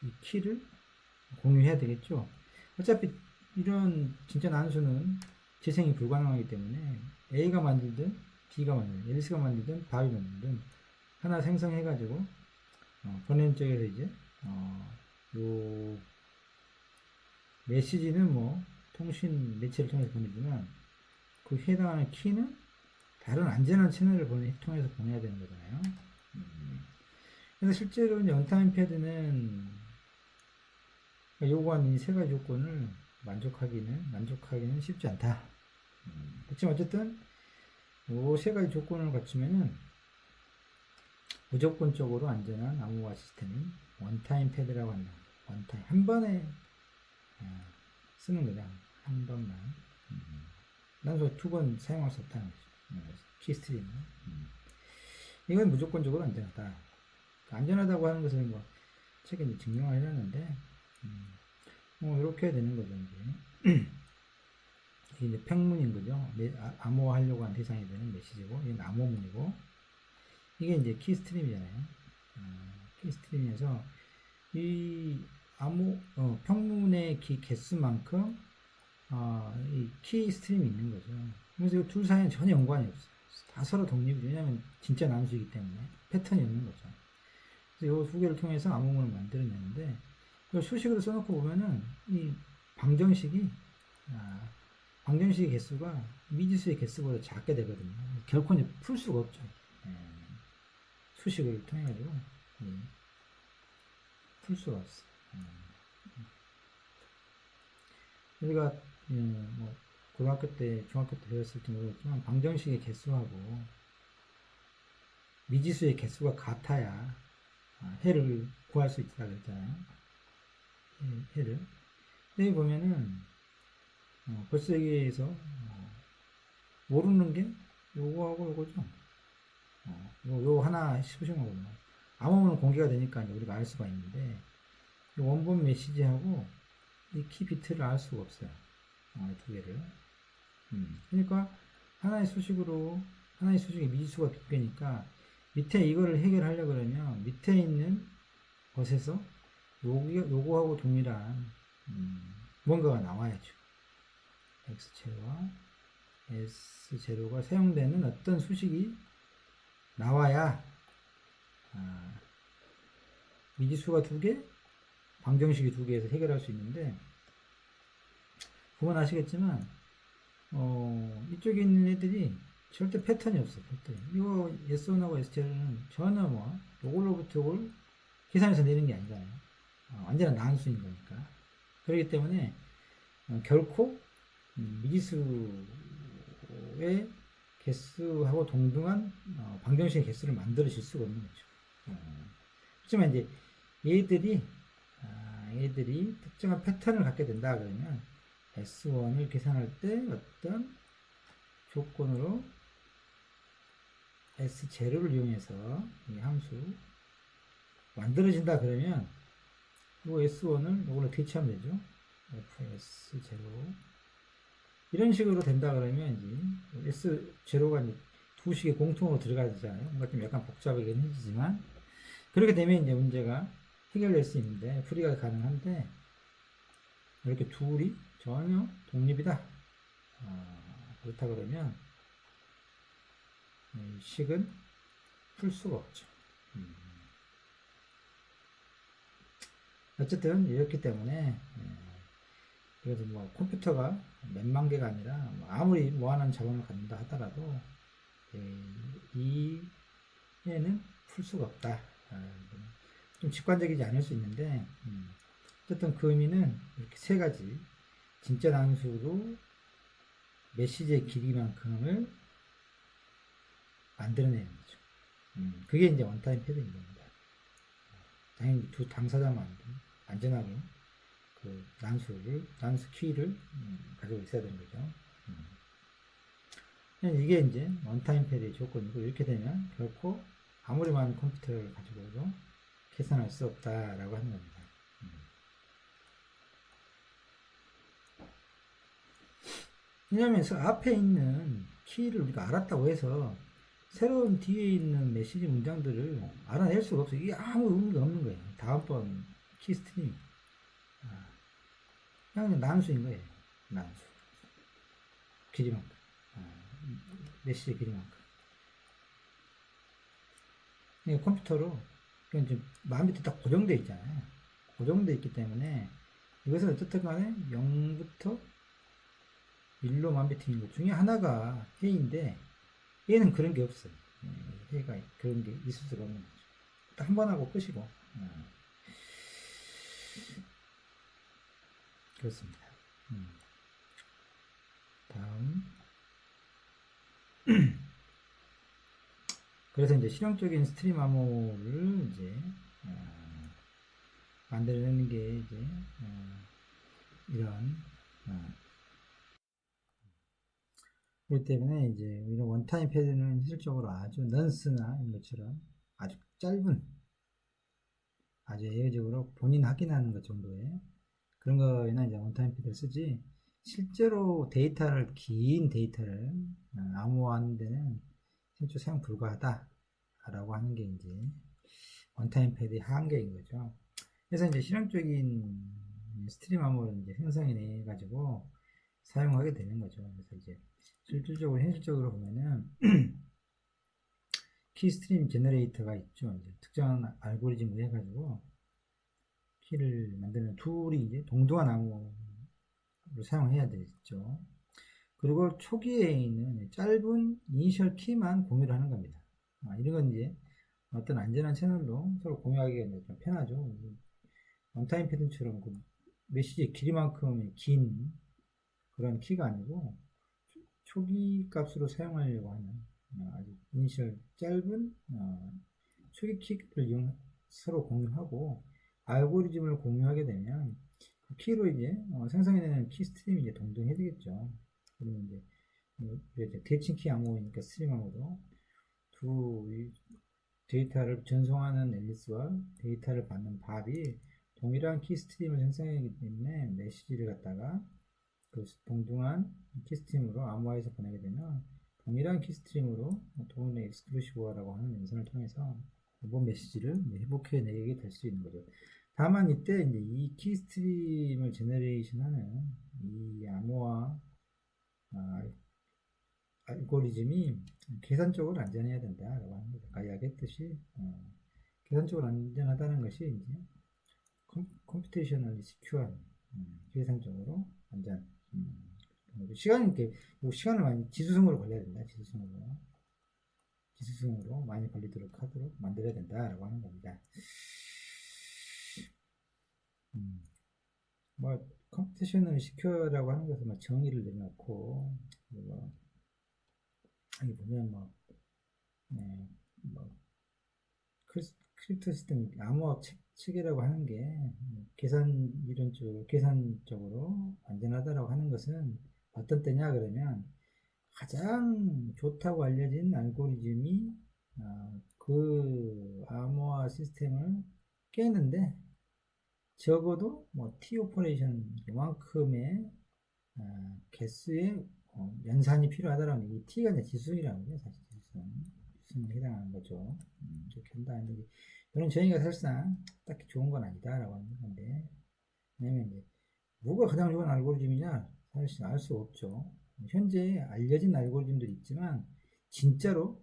이 키를 공유해야 되겠죠. 어차피 이런 진짜 난수는 재생이 불가능하기 때문에 A가 만들든 B가 만들든 앨리스가 만들든 바비 만들든 하나 생성해가지고 보내는 쪽에서 이제 요 메시지는 뭐 통신 매체를 통해서 보내지만 그 해당하는 키는 다른 안전한 채널을 통해서 보내야 되는 거잖아요. 그래서 실제로 이제 언타임 패드는 요구하는 이 세 가지 조건을 만족하기는 쉽지 않다. 그렇지만 어쨌든 요 세 가지 조건을 갖추면은 무조건적으로 안전한 암호화 시스템인 원타임 패드라고 한다. 원타임 한 번에 쓰는 거다. 한 번만. 단순 두 번 사용할 수 없다는 거죠. 키스트림은. 이건 무조건적으로 안전하다. 안전하다고 하는 것을 뭐 책에 이제 증명을 해놨는데, 이렇게 되는 거죠, 이제. 이게 이제 평문인 거죠. 암호화하려고 한 대상이 되는 메시지고, 이건 암호문이고, 이게 이제 키스트림이잖아요. 키스트림에서 이 평문의 개수만큼 이 키스트림이 있는 거죠. 그래서 이 둘 사이는 전혀 연관이 없어요. 다 서로 독립이죠. 왜냐하면 진짜 난수이기 때문에 패턴이 없는 거죠. 그래서 이 두 개를 통해서 암호문을 만들어내는데, 이 수식으로 써놓고 보면은 이 방정식의 개수가 미지수의 개수보다 작게 되거든요. 결코 이제 풀 수가 없죠. 수식을 통해 가지고 풀 수가 없어. 우리가 뭐 고등학교 때, 중학교 때 배웠을 때 모르겠지만 방정식의 개수하고 미지수의 개수가 같아야 해를 구할 수 있다 그랬잖아요. 해를. 여기 보면은 벌써 여기에서 모르는 게 요거하고 요거죠. 요 하나 싶으신 거군요. 암호문은 공개가 되니까 이제 우리가 알 수가 있는데 이 원본 메시지하고 이 키 비트를 알 수가 없어요. 두 개를. 그러니까 하나의 수식의 미지수가 두 개니까 밑에 이거를 해결하려고 그러면 밑에 있는 것에서 요거하고 동일한 뭔가가 나와야죠. X0와 S0가 사용되는 어떤 수식이 나와야 미지수가 두 개, 방정식이 두 개에서 해결할 수 있는데, 보면 아시겠지만 이쪽에 있는 애들이 절대 패턴이 없어요. 패턴이. 이거 S1하고 S0는 전혀 뭐 요걸로부터 요걸 계산해서 내는 게 아니잖아요. 완전한 난수인 거니까. 그렇기 때문에 결코 미지수의 개수하고 동등한 방정식의 개수를 만들어질 수가 없는 거죠. 하지만 이제 얘들이 특정한 패턴을 갖게 된다 그러면 S1을 계산할 때 어떤 조건으로 S0를 이용해서 이 함수 만들어진다 그러면 이 S1을 이걸로 대체하면 되죠. FS0 이런 식으로 된다 그러면 이제 S0가 이제 두 식에 공통으로 들어가야 되잖아요. 뭔가 좀 약간 복잡하긴 해지지만 그렇게 되면 이제 문제가 해결될 수 있는데 풀이가 가능한데 이렇게 둘이 전혀 독립이다. 그렇다 그러면 식은 풀 수가 없죠. 어쨌든 이렇기 때문에 그래도 뭐 컴퓨터가 몇만 개가 아니라 아무리 무한한 자원을 갖는다 하더라도 이 얘는 풀 수가 없다. 좀 직관적이지 않을 수 있는데 어쨌든 그 의미는 이렇게 세 가지 진짜 난수로 메시지의 길이만큼을 만들어내는 거죠. 그게 이제 원타임 패드인 겁니다. 당연히 두 당사자만 안전하게 그 난수 키를 가지고 있어야 되는 거죠. 이게 이제 원타임 패드의 조건이고 이렇게 되면 결코 아무리 많은 컴퓨터를 가지고도 계산할 수 없다라고 하는 겁니다. 왜냐하면 앞에 있는 키를 우리가 알았다고 해서 새로운 뒤에 있는 메시지 문장들을 알아낼 수가 없어요. 이게 아무 의미가 없는 거예요. 다음번 키스트림 그냥 난수인 거예요. 난수 길이만큼 메시지 길이만큼. 그러니까 컴퓨터로 그냥 좀 마음 밑에 딱 고정되어 있잖아요. 고정되어 있기 때문에 이것은 어떻든 간에 0부터 1로 만비트인 것 중에 하나가 해인데 얘는 그런 게 없어요. 해가 그런 게 있을 수가 없는 거죠. 딱 한 번 하고 끝이고. 그렇습니다. 다음. 그래서 이제 실용적인 스트림 암호를 이제 만들어내는 게 이제 이런 그렇기 때문에 이제 이런 원타임 패드는 실질적으로 아주 넌스나 이런 것처럼 아주 짧은 아주 예외적으로 본인 확인하는 것 정도의 그런 거에는 이제 원타임 패드를 쓰지 실제로 데이터를 긴 데이터를 암호화하는 데는 실제 사용 불가하다라고 하는 게 이제 원타임 패드의 한계인 거죠. 그래서 이제 실용적인 스트림 암호를 이제 생성해 가지고 사용하게 되는 거죠. 그래서 이제 실질적으로 현실적으로 보면은 키 스트림 제너레이터가 있죠. 이제 특정한 알고리즘을 해가지고 키를 만드는 툴이 이제 동등한 암호를 사용해야 되죠. 그리고 초기에 있는 짧은 이니셜 키만 공유를 하는 겁니다. 이런 건 이제 어떤 안전한 채널로 서로 공유하기가 좀 편하죠. 원타임 패턴처럼 그 메시지의 길이만큼의 긴 그런 키가 아니고 초기 값으로 사용하려고 하는 아주 이니셜 짧은 초기 키를 서로 공유하고 알고리즘을 공유하게 되면 그 키로 이제 생성해내는 키 스트림이 이제 동등해야 되겠죠. 그러면 이제 대칭 키 암호이니까 스트림 암호도 두 데이터를 전송하는 앨리스와 데이터를 받는 밥이 동일한 키 스트림을 생성하기 때문에 메시지를 갖다가 그 동등한 키스트림으로 암호화해서 보내게 되면 동일한 키스트림으로 동일한 엑스클루시브화라고 하는 연산을 통해서 이번 메시지를 회복해내게 될 수 있는 거죠. 다만 이때 이제 이 키스트림을 제너레이션하는 이 암호화 알고리즘이 계산적으로 안전해야 된다라고 하는 거죠. 아까 이야기했듯이 계산적으로 안전하다는 것이 이제 컴퓨테이셔널리 시큐한 계산적으로 안전 시간이 이렇게 시간을 많이 지수성으로 걸려야 된다. 지수성으로 많이 걸리도록 하도록 만들어야 된다라고 하는 겁니다. 뭐 컴퓨테이셔널 시큐어라고 하는 것은 뭐 정의를 내놓고 뭐 여기 보면 뭐 크립토 시스템 암호화 체계라고 하는 게 계산적으로 안전하다라고 하는 것은 어떤 때냐 그러면 가장 좋다고 알려진 알고리즘이 그 암호화 시스템을 깨는데 적어도 뭐 T 오퍼레이션 이만큼의 개수의 연산이 필요하다라는 이 T가 이제 지수이라는 거죠. 사실 지수에 해당하는 거죠. 이렇게 한다는 게 이런 정의가 사실상 딱히 좋은 건 아니다라고 하는 건데 왜냐면 이제 뭐가 가장 좋은 알고리즘이냐 사실 알 수 없죠. 현재 알려진 알고리즘도 있지만 진짜로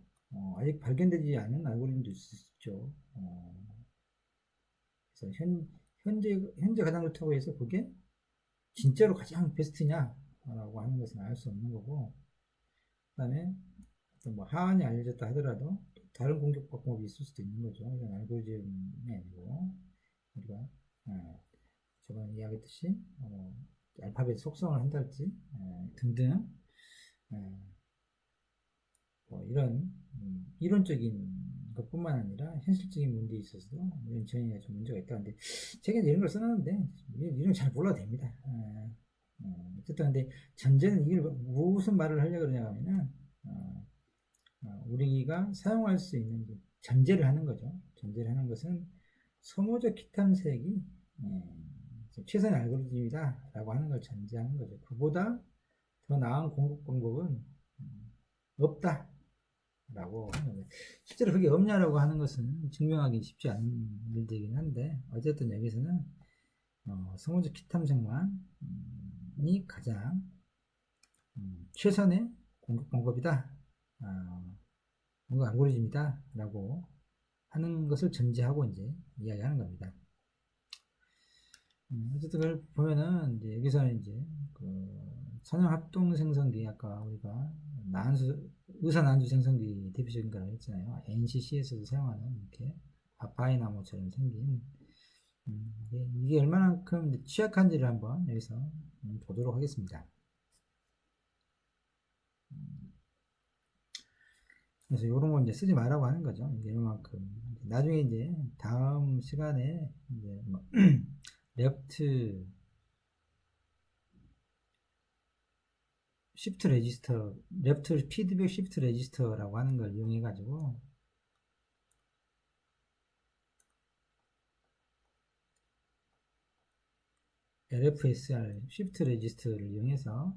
아직 발견되지 않은 알고리즘도 있죠. 그래서 현재 가장 좋다고 해서 그게 진짜로 가장 베스트냐라고 하는 것은 알 수 없는 거고, 그다음에 뭐 하한이 알려졌다 하더라도 다른 공격 방법이 있을 수도 있는 거죠. 이건 알고리즘이 아니고 우리가 저번에 이야기했듯이 알파벳 속성을 한달지 등등 뭐 이런 이론적인 것뿐만 아니라 현실적인 문제에 있어서도 이런 정의가 좀 문제가 있다는데 제가 이런 걸 써놨는데 이런 잘 몰라도 됩니다. 어쨌든 근데 전제는 이걸 무슨 말을 하려고 그러냐 하면은 우리가 사용할 수 있는 전제를 하는 거죠. 전제를 하는 것은 소모적 키 탐색이 최선의 알고리즘이다 라고 하는 걸 전제하는 거죠. 그보다 더 나은 공급 방법은 없다 라고 하는 거죠. 실제로 그게 없냐라고 하는 것은 증명하기 쉽지 않은 일들이긴 한데 어쨌든 여기서는 소모적 키 탐색만이 가장 최선의 공급 방법이다 뭔가 알고리즘이다 라고 하는 것을 전제하고 이제 이야기하는 겁니다. 어쨌든 그걸 보면은 이제 여기서는 이제 그 선형 합동 생성기, 아까 우리가 의사 난수 생성기 대표적인 거라고 했잖아요. NCC에서도 사용하는 이렇게 아파이나무처럼 생긴 이게 얼마만큼 취약한지를 한번 여기서 보도록 하겠습니다. 그래서 이런 거 이제 쓰지 말라고 하는 거죠. 이게 얼마만큼 나중에 이제 다음 시간에 이제 뭐 레프트 시프트 레지스터, 레프트 피드백 시프트 레지스터라고 하는 걸 이용해 가지고 LFSR 시프트 레지스터를 이용해서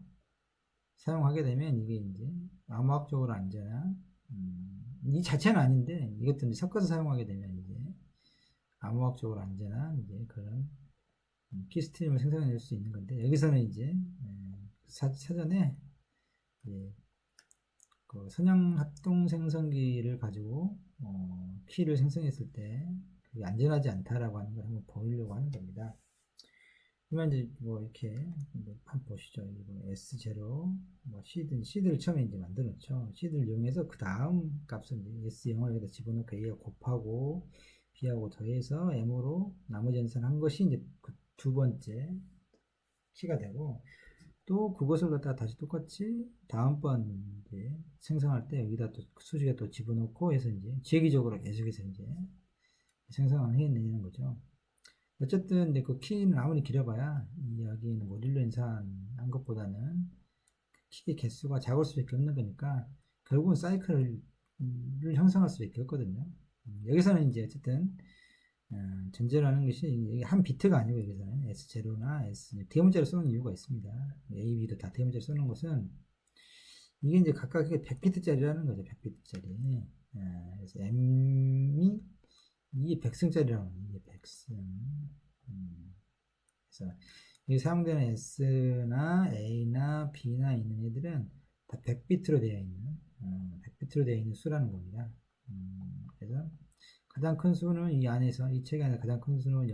사용하게 되면 이게 이제 암호학적으로 안전한 이 자체는 아닌데 이것도 이제 섞어서 사용하게 되면 이제 암호학적으로 안전한 이제 그런 키스트림을 생성해낼 수 있는 건데 여기서는 이제 사전에 그 선형 합동 생성기를 가지고 키를 생성했을 때 그게 안전하지 않다라고 하는 걸 한번 보이려고 하는 겁니다. 그러면 이제 뭐 이렇게 한번 보시죠. 이거 S0 뭐 C를 처음에 이제 만들어 놓죠. C를 이용해서 그 다음 값을 이제 S0을 여기다 집어넣고 A하고 곱하고 B하고 더해서 M으로 나머지 연산한 것이 이제 그 두 번째 키가 되고 또 그것을 갖다가 다시 똑같이 다음번 이제 생성할 때 여기다 또 수식에 또 집어넣고 해서 이제 재기적으로 계속해서 이제 생성을 해내는 거죠. 어쨌든 이제 그 키는 아무리 길어봐야 이 여기는 모듈로 인산한 것보다는 키의 개수가 작을 수밖에 없는 거니까 결국은 사이클을 형성할 수밖에 없거든요. 여기서는 이제 어쨌든 전제로 하는 것이 한 비트가 아니고 여기서는 S0나 S 대문자로 쓰는 이유가 있습니다. A, B도 다 대문자로 쓰는 것은 이게 이제 각각 100비트짜리라는 거죠. 100비트짜리. 그래서 M이 이게 100승짜리라고 합니다. 이게 100승. 그래서 여기 사용되는 S나 A나 B나 있는 애들은 다 100비트로 되어 있는 100비트로 되어 있는 수라는 겁니다. 그래서 가장 큰 수는 이 안에서 이 책에 안에 가장 큰 수는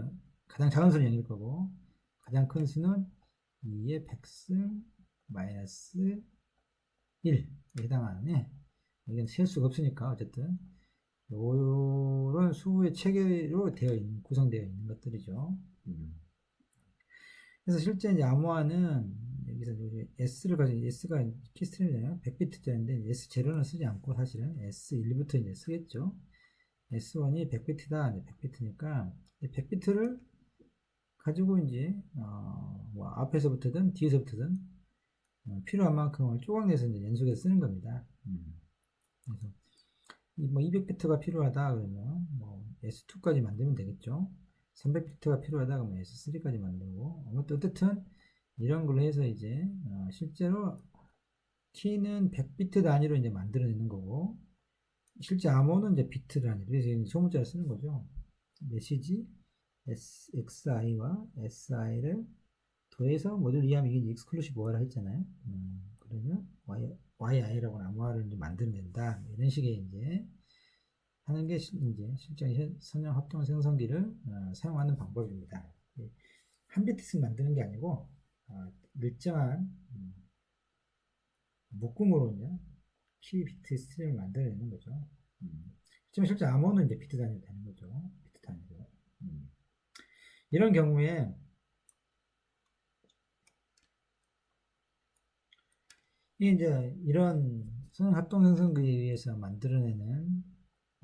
가장 작은 수는 0일 거고 가장 큰 수는 2의 100승 마이너스 1에 해당하는 여기는 셀 수가 없으니까 어쨌든 이런 수의 체계로 구성되어 있는 것들이죠. 그래서 실제 이제 암호화는 여기서 S를 가지고 S가 키스트림이잖아요. 100비트짜리인데 S0는 쓰지 않고 사실은 S1부터 이제 쓰겠죠. S1이 100비트다. 100비트니까 100비트를 가지고 이제 뭐 앞에서부터든 뒤에서부터든 필요한 만큼을 조각내서 이제 연속해서 쓰는 겁니다. 그래서 뭐 200비트가 필요하다 그러면 뭐 S2까지 만들면 되겠죠. 300비트가 필요하다 그러면 S3까지 만들고 어쨌든 이런 걸로 해서 이제 실제로 키는 100비트 단위로 이제 만들어내는 거고 실제 암호는 이제 비트 단위로 그래서 소문자를 쓰는 거죠. 메시지 XI와 SI를 더해서 모듈 이하면 이게 익스클루시브 OR라 했잖아요. 그러면 YI라고 암호화를 이제 만들어낸다. 이런 식의 이제 하는 게 이제 실제 선형 합동 생성기를 사용하는 방법입니다. 한 비트씩 만드는 게 아니고 일정한 묶음으로 이제 키 비트 스트림을 만들어내는 거죠. 지금 실제 암호는 이제 비트 단위로 되는 거죠. 비트 단위로. 이런 경우에 이제 이런 선형 합동 생성기에 의해서 만들어내는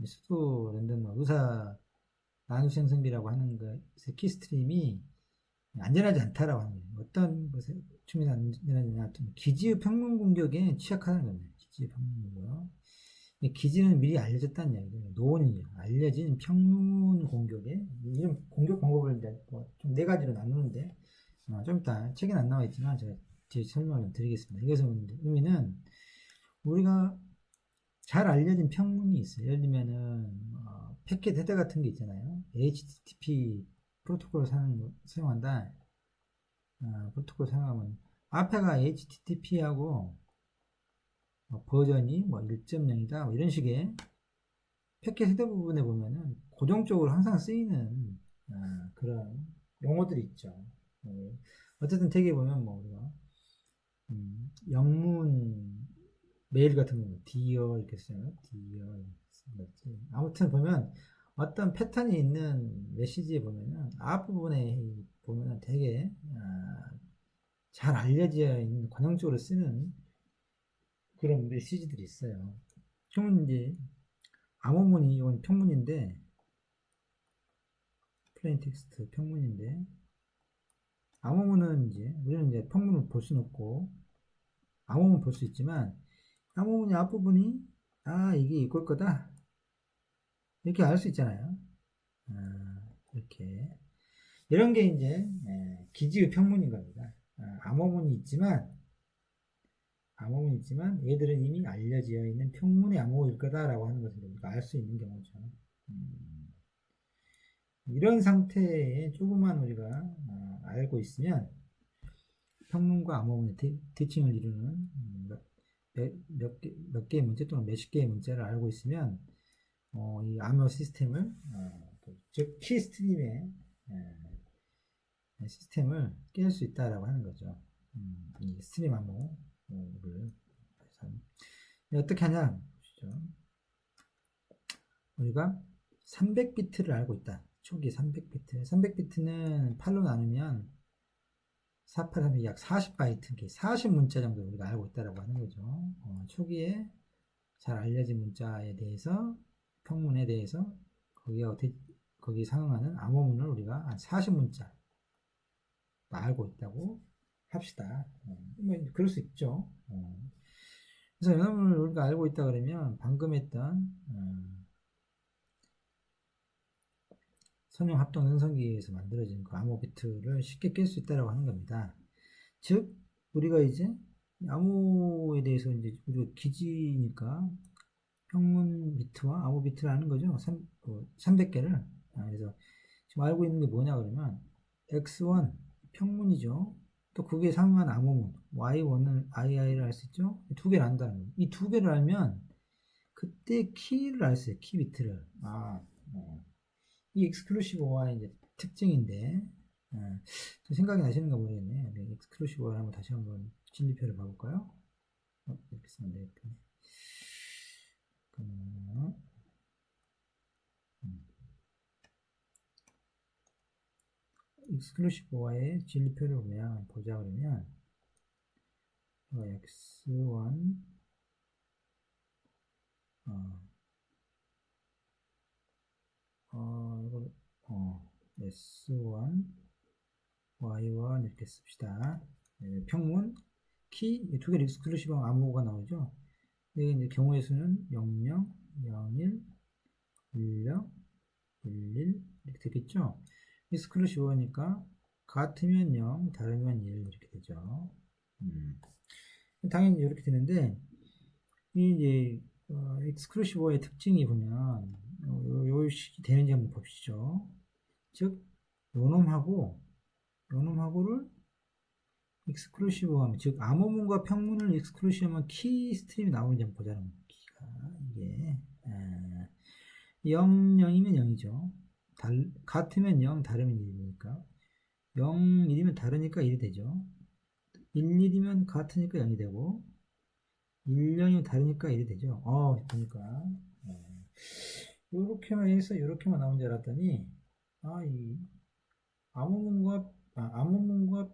수도 랜덤 의사 난수 생성기라고 하는 것의 키스트림이 안전하지 않다라고 하는 거예요. 어떤 것에 측면이 안전하냐, 기지의 평균 공격에 취약하다는 겁니다. 기지의 평균 공격. 기지는 미리 알려졌다는 이야기죠. 노원이죠. 알려진 평균 공격에 이런 공격 방법을 이제 좀 네 가지로 나누는데 좀 이따 책엔 안 나와 있지만 제가 뒤에 설명을 드리겠습니다. 이것의 의미는 우리가 잘 알려진 평균이 있어요. 예를 들면은 패킷 헤더 같은 게 있잖아요. HTTP 프로토콜을 사용한다. 프로토콜 사용하면 앞에가 HTTP하고 버전이 뭐 1.0이다 뭐 이런 식의 패킷 헤더 부분에 보면은 고정적으로 항상 쓰이는 그런 용어들이 있죠. 어쨌든 되게 보면 뭐 우리가 영문 메일 같은 경우 디어 이렇게 써요. 디어 같이. 아무튼 보면 어떤 패턴이 있는 메시지에 보면은 앞부분에 보면은 되게 잘 알려져 있는 관용적으로 쓰는 그런 메시지들이 있어요. 그러면 이제 암호문이 이건 평문인데 플레인 텍스트 평문인데 암호문은 이제 우리는 이제 평문을 볼 수는 없고 암호문 볼 수 있지만 암호문의 앞부분이 이게 이걸 거다 이렇게 알 수 있잖아요. 이렇게 이런 게 이제 기지의 평문인 겁니다. 암호문이 있지만 얘들은 이미 알려져 있는 평문의 암호일 거다라고 하는 것을 우리가 알 수 있는 경우죠. 이런 상태에 조금만 우리가 알고 있으면 평문과 암호문의 대칭을 이루는 몇 개의 문제 또는 몇십 개의 문제를 알고 있으면 이 암호 시스템을 즉 키스트림의 시스템을 깰 수 있다라고 하는 거죠. 이 스트림 암호를 어떻게 하냐 보시죠. 우리가 300비트를 알고 있다. 초기 300비트. 300비트는 8로 나누면 483이 약 40바이트, 40문자 정도 우리가 알고 있다라고 하는 거죠. 초기에 잘 알려진 문자에 대해서, 평문에 대해서 거기에 상응하는 암호문을 우리가 한 40문자 알고 있다고 합시다. 뭐 그럴 수 있죠. 그래서 연어문을 우리가 알고 있다 그러면 방금 했던 선형 합동 연산기에서 만들어진 그 암호 비트를 쉽게 깰 수 있다고 하는 겁니다. 즉 우리가 이제 암호에 대해서 이제 우리가 기지니까 평문 비트와 암호 비트를 아는 거죠. 300개를. 그래서 지금 알고 있는 게 뭐냐 그러면 x1 평문이죠. 또 그게 상응한 암호문 y1을 ii를 알 수 있죠. 두 개를 안다는 거예요. 이 두 개를 알면 그때 키를 알 수 있어요. 키 비트를. 이 익스클루시브 OR의 이제 특징인데 생각이 나시는가 모르겠네. 익스클루시브 OR 한번 다시 한번 진리표를 봐볼까요? 이렇게 쓰면 되겠네. 익스클루시브 OR의 진리표를 보자 그러면 x1 이걸 s1 y1 이렇게 씁시다. 평문 키 두 개를 익스클루시브 암호가 나오죠. 이제 경우의 수는 00, 01, 10, 11 이렇게 되겠죠. 익스클루시브니까 같으면 0, 다르면 1 이렇게 되죠. 당연히 이렇게 되는데 이제 익스클루시브의 특징이 보면 요식이 되는지 한번 봅시죠. 즉 요놈하고를 익스클루시브하면 즉 암호문과 평문을 익스클루시브하면 키 스트림이 나오는지 한번 보자는 키가 이게 0, 0이면 0이죠. 같으면 0, 다르면 1이니까 0, 1이면 다르니까 1이 되죠. 1, 1이면 같으니까 0이 되고 1, 0이면 다르니까 1이 되죠. 보니까 이렇게만 해서 이렇게만 나온 줄 알았더니 이 암호문과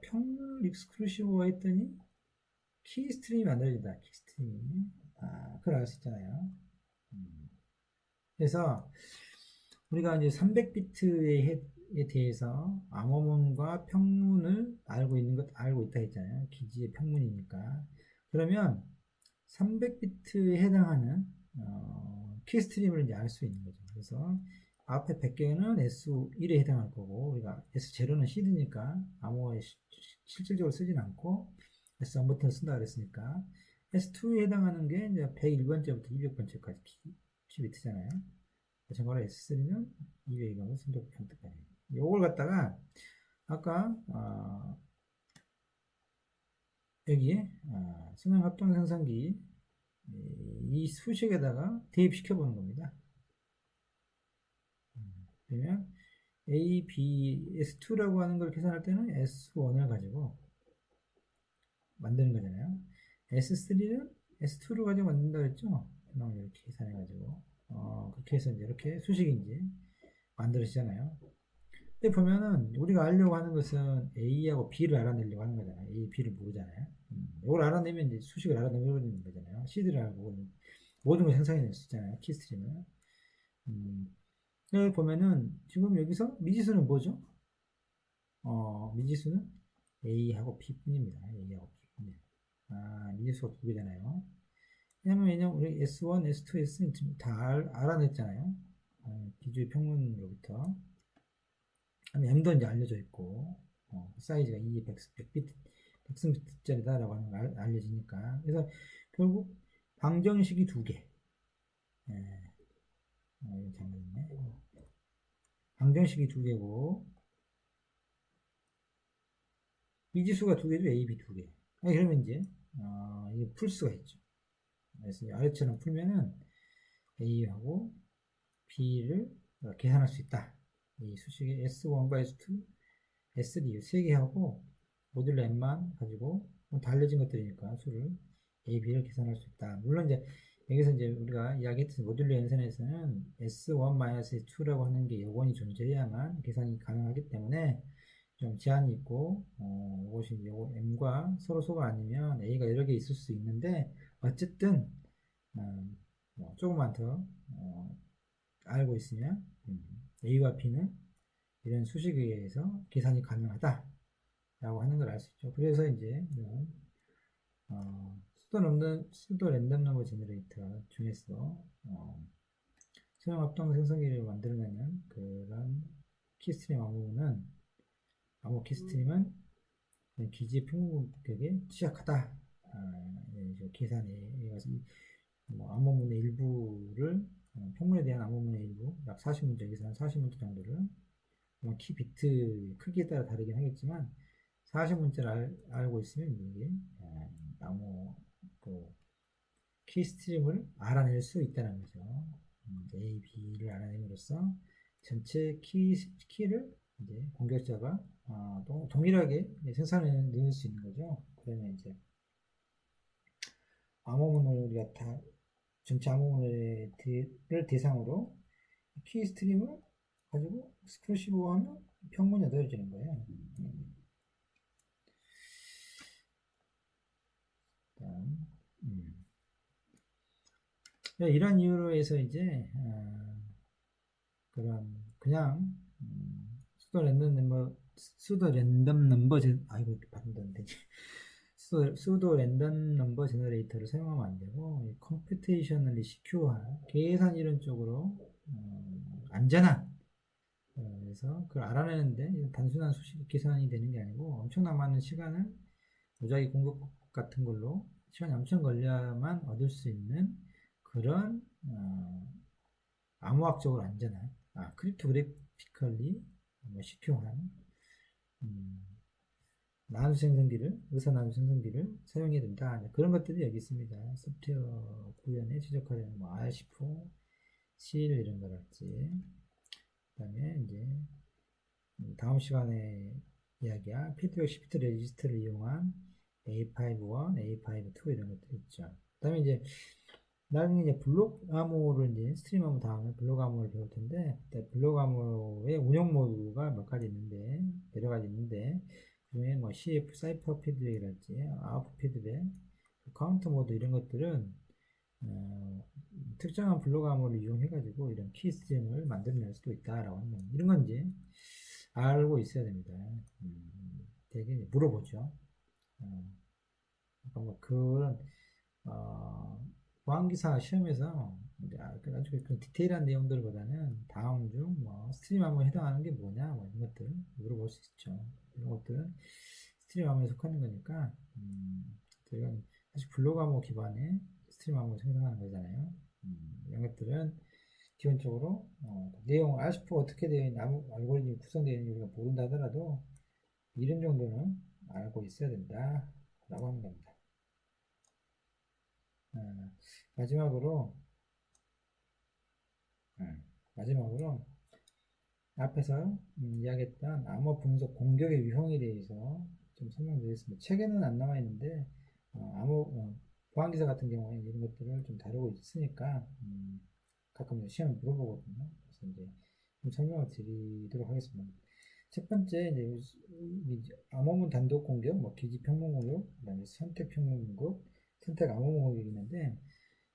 평물 익스클루시브가 했더니 키 스트림이 만들어진다. 키 스트림이 그걸 알 수 있잖아요. 그래서 우리가 이제 300비트에 대해서 암호문과 평문을 알고 있다 했잖아요. 기지의 평문이니까. 그러면 300비트에 해당하는 키스트림을 이제 알 수 있는 거죠. 그래서 앞에 100개는 S1에 해당할 거고 우리가 S0는 시드니까 암호에 실질적으로 쓰진 않고 S1부터 쓴다 그랬으니까 S2에 해당하는 게 이제 101번째부터 200번째까지 키비트잖아요. 참고로 S3는 200이고 300번째까지. 요걸 갖다가 아까 여기에 선형 합동 생성기 이 수식에다가 대입시켜 보는 겁니다. 그러면 A, B, S2라고 하는 걸 계산할 때는 S1을 가지고 만드는 거잖아요. S3는 S2를 가지고 만든다 그랬죠? 이렇게 계산해가지고 그렇게 해서 이제 이렇게 수식이 이제 만들어지잖아요. 근데 보면은 우리가 알려고 하는 것은 A하고 B를 알아내려고 하는 거잖아요. A, B를 모르잖아요. 이걸 알아내면 이제 수식을 알아내는 거잖아요. C들을 알고 모든 걸 생성해낼 수 있잖아요. 키스트림을. 여기 보면은 지금 여기서 미지수는 뭐죠? 미지수는 A하고 B뿐입니다. A하고 B뿐이에요. 미지수가 두 개잖아요. 왜냐면 우리 S1, S2, S는 지금 다 알아냈잖아요. 비주의 평면으로부터. M도 이제 알려져 있고, 사이즈가 100비트, 100승비트짜리다라고 하는 걸 알려지니까. 그래서 결국 방정식이 두 개. 예, 이거 잘못했네. 방정식이 두 개고, 미지수가 두 개죠. A, B 두 개. 그러면 이제, 이게 풀 수가 있죠. 그래서 아래처럼 풀면은 A하고 B를 계산할 수 있다. 이 수식의 S1과 S2, S3 세 개하고 모듈러 M만 가지고 다 알려진 것들이니까 수를 A, B를 계산할 수 있다. 물론 이제 여기서 이제 우리가 이야기했듯이 모듈러 연산에서는 S1-S2라고 하는 게 요건이 존재해야만 계산이 가능하기 때문에 좀 제한이 있고, 이것이 요 M과 서로 소가 아니면 A가 여러 개 있을 수 있는데, 어쨌든, 조금만 더, 알고 있으면, A와 B는 이런 수식에 의해서 계산이 가능하다. 라고 하는 걸 알 수 있죠. 그래서 이제, 수도 랜덤 넘버 제너레이터 중에서, 수용 합동 생성기를 만들어내는 그런 키스트림 암호 키스트림은 기지 평균격에 취약하다. 계산에 암호문의 일부를 평문에 대한 암호문의 일부 약 40문자 여기서 한 40문자 정도를 키 비트 크기에 따라 다르긴 하겠지만 40문자를 알고 있으면 이게 암호 그 키스트림을 알아낼 수 있다는 거죠. A, B를 알아냄으로써 전체 키를 이제 공격자가 또 동일하게 생산해낼 수 있는 거죠. 그러면 이제 암호문을 우리가 다 전체 암호문을 대상으로 키 스트림을 가지고 스크래시로 하면 평문이 얻어지는 거예요. 다음, 이런 이유로 해서 이제 그냥 수도 랜덤 넘버 아이고 발음도 안 되지. 수도 랜덤 넘버 제너레이터를 사용하면 안 되고 컴퓨테이셔널리 시큐어한 계산 이론 쪽으로 안전한 그래서 그걸 알아내는데 단순한 수식 계산이 되는 게 아니고 엄청난 많은 시간을 무작위 공급 같은 걸로 시간이 엄청 걸려야만 얻을 수 있는 그런 암호학적으로 안전한 크립토그래피컬리 시큐어한 나누 생성기를 의사 나누 생성기를 사용해야 된다. 그런 것들이 여기 있습니다. 소프트웨어 구현에 최적화되는 R14, CL 이런 거랄지. 그다음에 이제 다음 시간에 이야기할 피드백 시프트 레지스터를 이용한 A51, A52 이런 것들 있죠. 그다음에 이제 나중에 이제 블록 암호를 이제 스트림 암호 다음에 블록 암호를 배울 텐데 블록 암호의 운영 모드가 몇 가지 있는데 여러 가지 있는데 그중에 뭐 CF 사이퍼 피드백이랄지 아웃 피드백 카운터 모드 이런 것들은 특정한 블록 암호를 이용해 가지고 이런 키 스트림을 만들어낼 수도 있다라고 하는 이런 건 이제 알고 있어야 됩니다. 되게 물어보죠. 그런 보안기사 시험에서 아주 그 디테일한 내용들보다는 다음 중 스트림 암호에 해당하는 게 뭐냐 이런 것들 물어볼 수 있죠. 이런 것들은 스트림 암호에 속하는 거니까 저희가 사실 블록 암호 기반의 스트림 암호를 생성하는 거잖아요. 이런 것들은 기본적으로 내용 R14 어떻게 되어 있는 알고리즘이 구성되어 있는지 우리가 모른다 하더라도 이런 정도는 알고 있어야 된다 라고 하는 겁니다. 어, 마지막으로 어, 마지막으로 앞에서 이야기했던 암호 분석 공격의 유형에 대해서 좀 설명드리겠습니다. 책에는 안 나와 있는데 보안기사 같은 경우에 이런 것들을 좀 다루고 있으니까 가끔 시험에 물어보거든요. 그래서 이제 좀 설명을 드리도록 하겠습니다. 첫 번째 이제 암호문 단독 공격, 뭐 기지 평문 공격, 그다음에 선택 평문 공격, 선택 암호문 공격이 있는데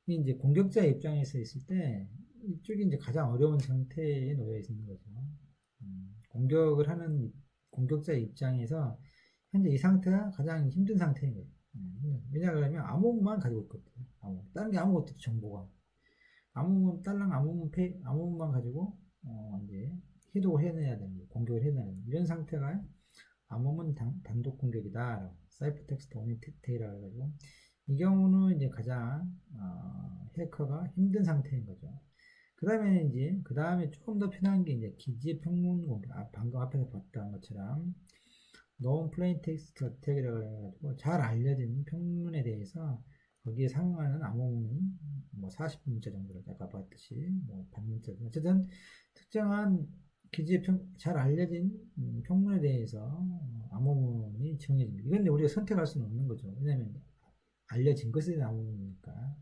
이 이제 공격자 입장에서 있을 때 이쪽이 이제 가장 어려운 상태에 놓여 있는 거죠. 공격을 하는 공격자 입장에서 현재 이 상태가 가장 힘든 상태인 거예요. 왜냐 그러면 암호문만 가지고 있거든요. 다른 게 아무것도 없죠, 정보가. 암호문 딸랑 암호문만 가지고 이제 해독을 해내야 되는 거예요. 공격을 해내야 되는 이런 상태가 암호문 단독 공격이다. 사이퍼 텍스트 오니 테이라 해가지고 이 경우는 이제 가장 해커가 힘든 상태인 거죠. 그 다음에 조금 더 편한 게 이제 기지 평문 공격. 방금 앞에서 봤던 것처럼 known plain text attack이라고 해가지고 잘 알려진 평문에 대해서 거기에 상응하는 암호문이 뭐 40문자 정도로 아까 봤듯이 뭐 100문자 어쨌든 특정한 기지에 잘 알려진 평문에 대해서 암호문이 정해집니다. 이건 우리가 선택할 수는 없는 거죠. 왜냐하면 알려진 것에 대한 암호문이니까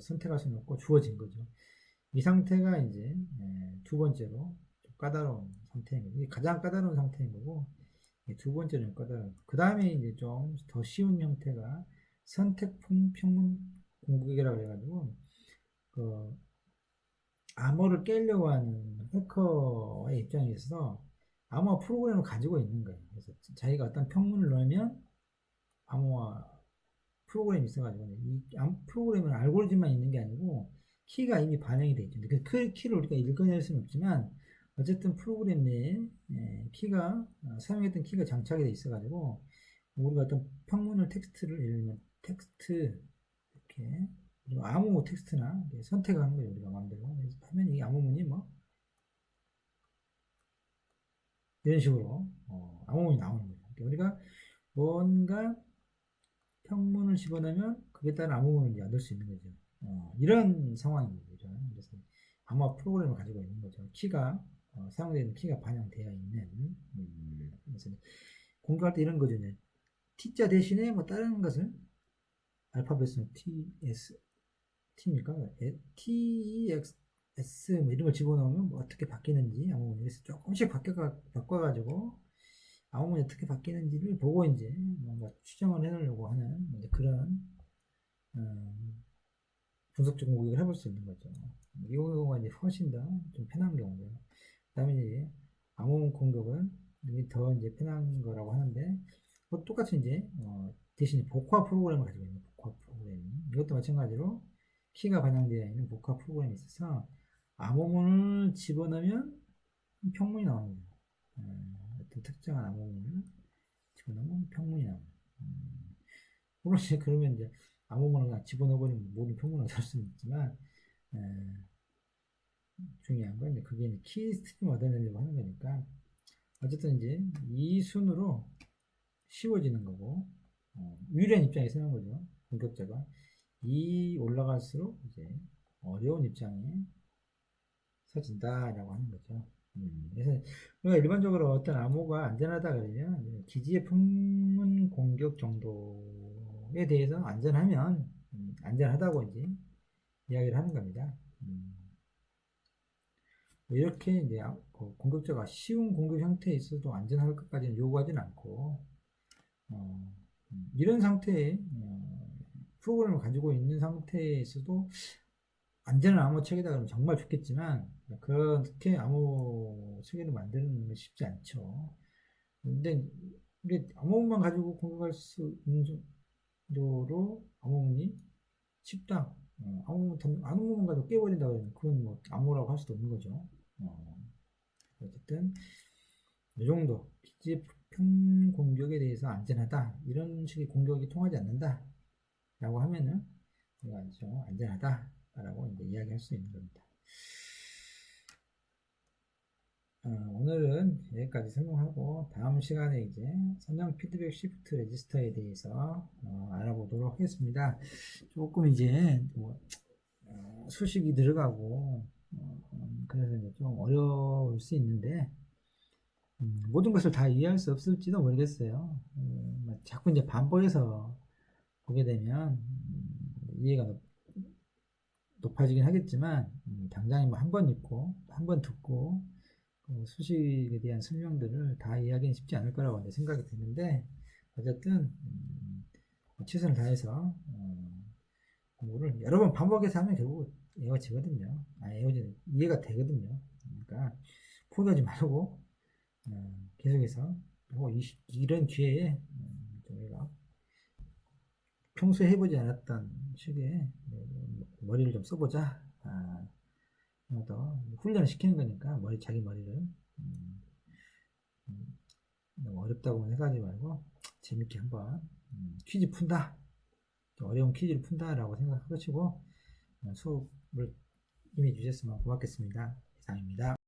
선택할 수는 없고 주어진 거죠. 이 상태가 이제 두 번째로 좀 까다로운 상태입니다. 이게 가장 까다로운 상태인 거고 두 번째는 까다로운. 그 다음에 이제 좀 더 쉬운 형태가 선택 평문 공격이라고 해가지고 그 암호를 깨려고 하는 해커의 입장에 있어서 암호 프로그램을 가지고 있는 거예요. 그래서 자기가 어떤 평문을 넣으면 암호화 프로그램이 있어가지고 이 프로그램은 알고리즘만 있는 게 아니고 키가 이미 반영이 되어 있죠. 그 키를 우리가 읽어낼 수는 없지만 어쨌든 프로그램 내에 키가 사용했던 키가 장착이 되어 있어가지고 우리가 어떤 평문을 텍스트를 예를 들면 텍스트 이렇게 아무 텍스트나 선택하는 거예요. 우리가 마음대로 하면 이 암호문이 뭐 이런 식으로 암호문이 나오는 거죠. 그러니까 우리가 뭔가 평문을 집어넣으면 그에 따른 암호문을 이제 얻을 수 있는 거죠. 이런 상황입니다. 그래서 암호 프로그램을 가지고 있는 거죠. 키가 사용되는 키가 반영되어 있는 그래서 공부할 때 이런 거죠. T자 대신에 뭐 다른 것을 알파벳은 T입니까? TEX 뭐 이런 걸 집어넣으면 뭐 어떻게 바뀌는지 암호문이 그래서 조금씩 바꿔가지고 암호문이 어떻게 바뀌는지를 보고 이제 뭔가 추정을 해놓으려고 하는 그런 분석적 공격을 해볼 수 있는 거죠. 이 경우가 이제 훨씬 더 좀 편한 경우고요. 그 다음에 이제 암호문 공격은 더 이제 편한 거라고 하는데 똑같이 이제 대신에 복화 프로그램을 가지고 있는 복화 프로그램 이것도 마찬가지로 키가 반영되어 있는 복화 프로그램이 있어서 암호문을 집어넣으면 평문이 나옵니다. 어떤 특정한 암호문을 집어넣으면 평문이 나옵니다. 물론 이제 그러면 이제 암호문을 그냥 집어넣어버리면 모든 평문을 살 수는 있지만 중요한 건 이제 그게 키 스트림을 얻어내려고 하는 거니까 어쨌든 이제 이 순으로 쉬워지는 거고 유리한 입장에 서는 거죠. 공격자가 이 올라갈수록 이제 어려운 입장에 서진다라고 하는 거죠. 그래서 우리가 일반적으로 어떤 암호가 안전하다 그러면 기지의 평문 공격 정도에 대해서 안전하면 안전하다고 이제 이야기를 하는 겁니다. 이렇게 이제 공격자가 쉬운 공격 형태에 있어도 안전할 것까지는 요구하지는 않고 이런 상태의 프로그램을 가지고 있는 상태에서도 안전한 암호 체계다 그러면 정말 좋겠지만 그렇게 암호 체계를 만드는 건 쉽지 않죠. 근데 이게 암호문만 가지고 공격할 수 있는 정도로 암호문이 쉽다. 암호문 가지고 깨버린다 그러면 그건 뭐 암호라고 할 수도 없는 거죠. 어쨌든 이 정도 기지 평 공격에 대해서 안전하다 이런 식의 공격이 통하지 않는다 라고 하면은 우리가 좀 안전하다 라고 이제 이야기할 수 있는 겁니다. 오늘은 여기까지 여기까지 설명하고 다음 시간에 이제 선형 피드백 시프트 레지스터에 대해서 알아보도록 하겠습니다. 조금 이제 수식이 들어가고 그래서 이제 좀 어려울 수 있는데 모든 것을 다 이해할 수 없을지도 모르겠어요. 자꾸 이제 반복해서 보게 되면 이해가 높아지긴 하겠지만 당장에 뭐 한 번 읽고 한 번 듣고 수식에 대한 설명들을 다 이해하기는 쉽지 않을 거라고 생각이 드는데 어쨌든 최선을 다해서 공부를 여러 번 반복해서 하면 결국 이해가 이해가 되거든요. 그러니까 포기하지 말고 계속해서 이런 기회에 저희가 평소에 해보지 않았던 식의 머리를 좀 써보자. 더 훈련을 시키는 거니까 자기 머리를 너무 어렵다고만 생각하지 말고 재밌게 한번 퀴즈 푼다. 어려운 퀴즈를 푼다라고 생각하시고 수업을 임해 주셨으면 고맙겠습니다. 이상입니다.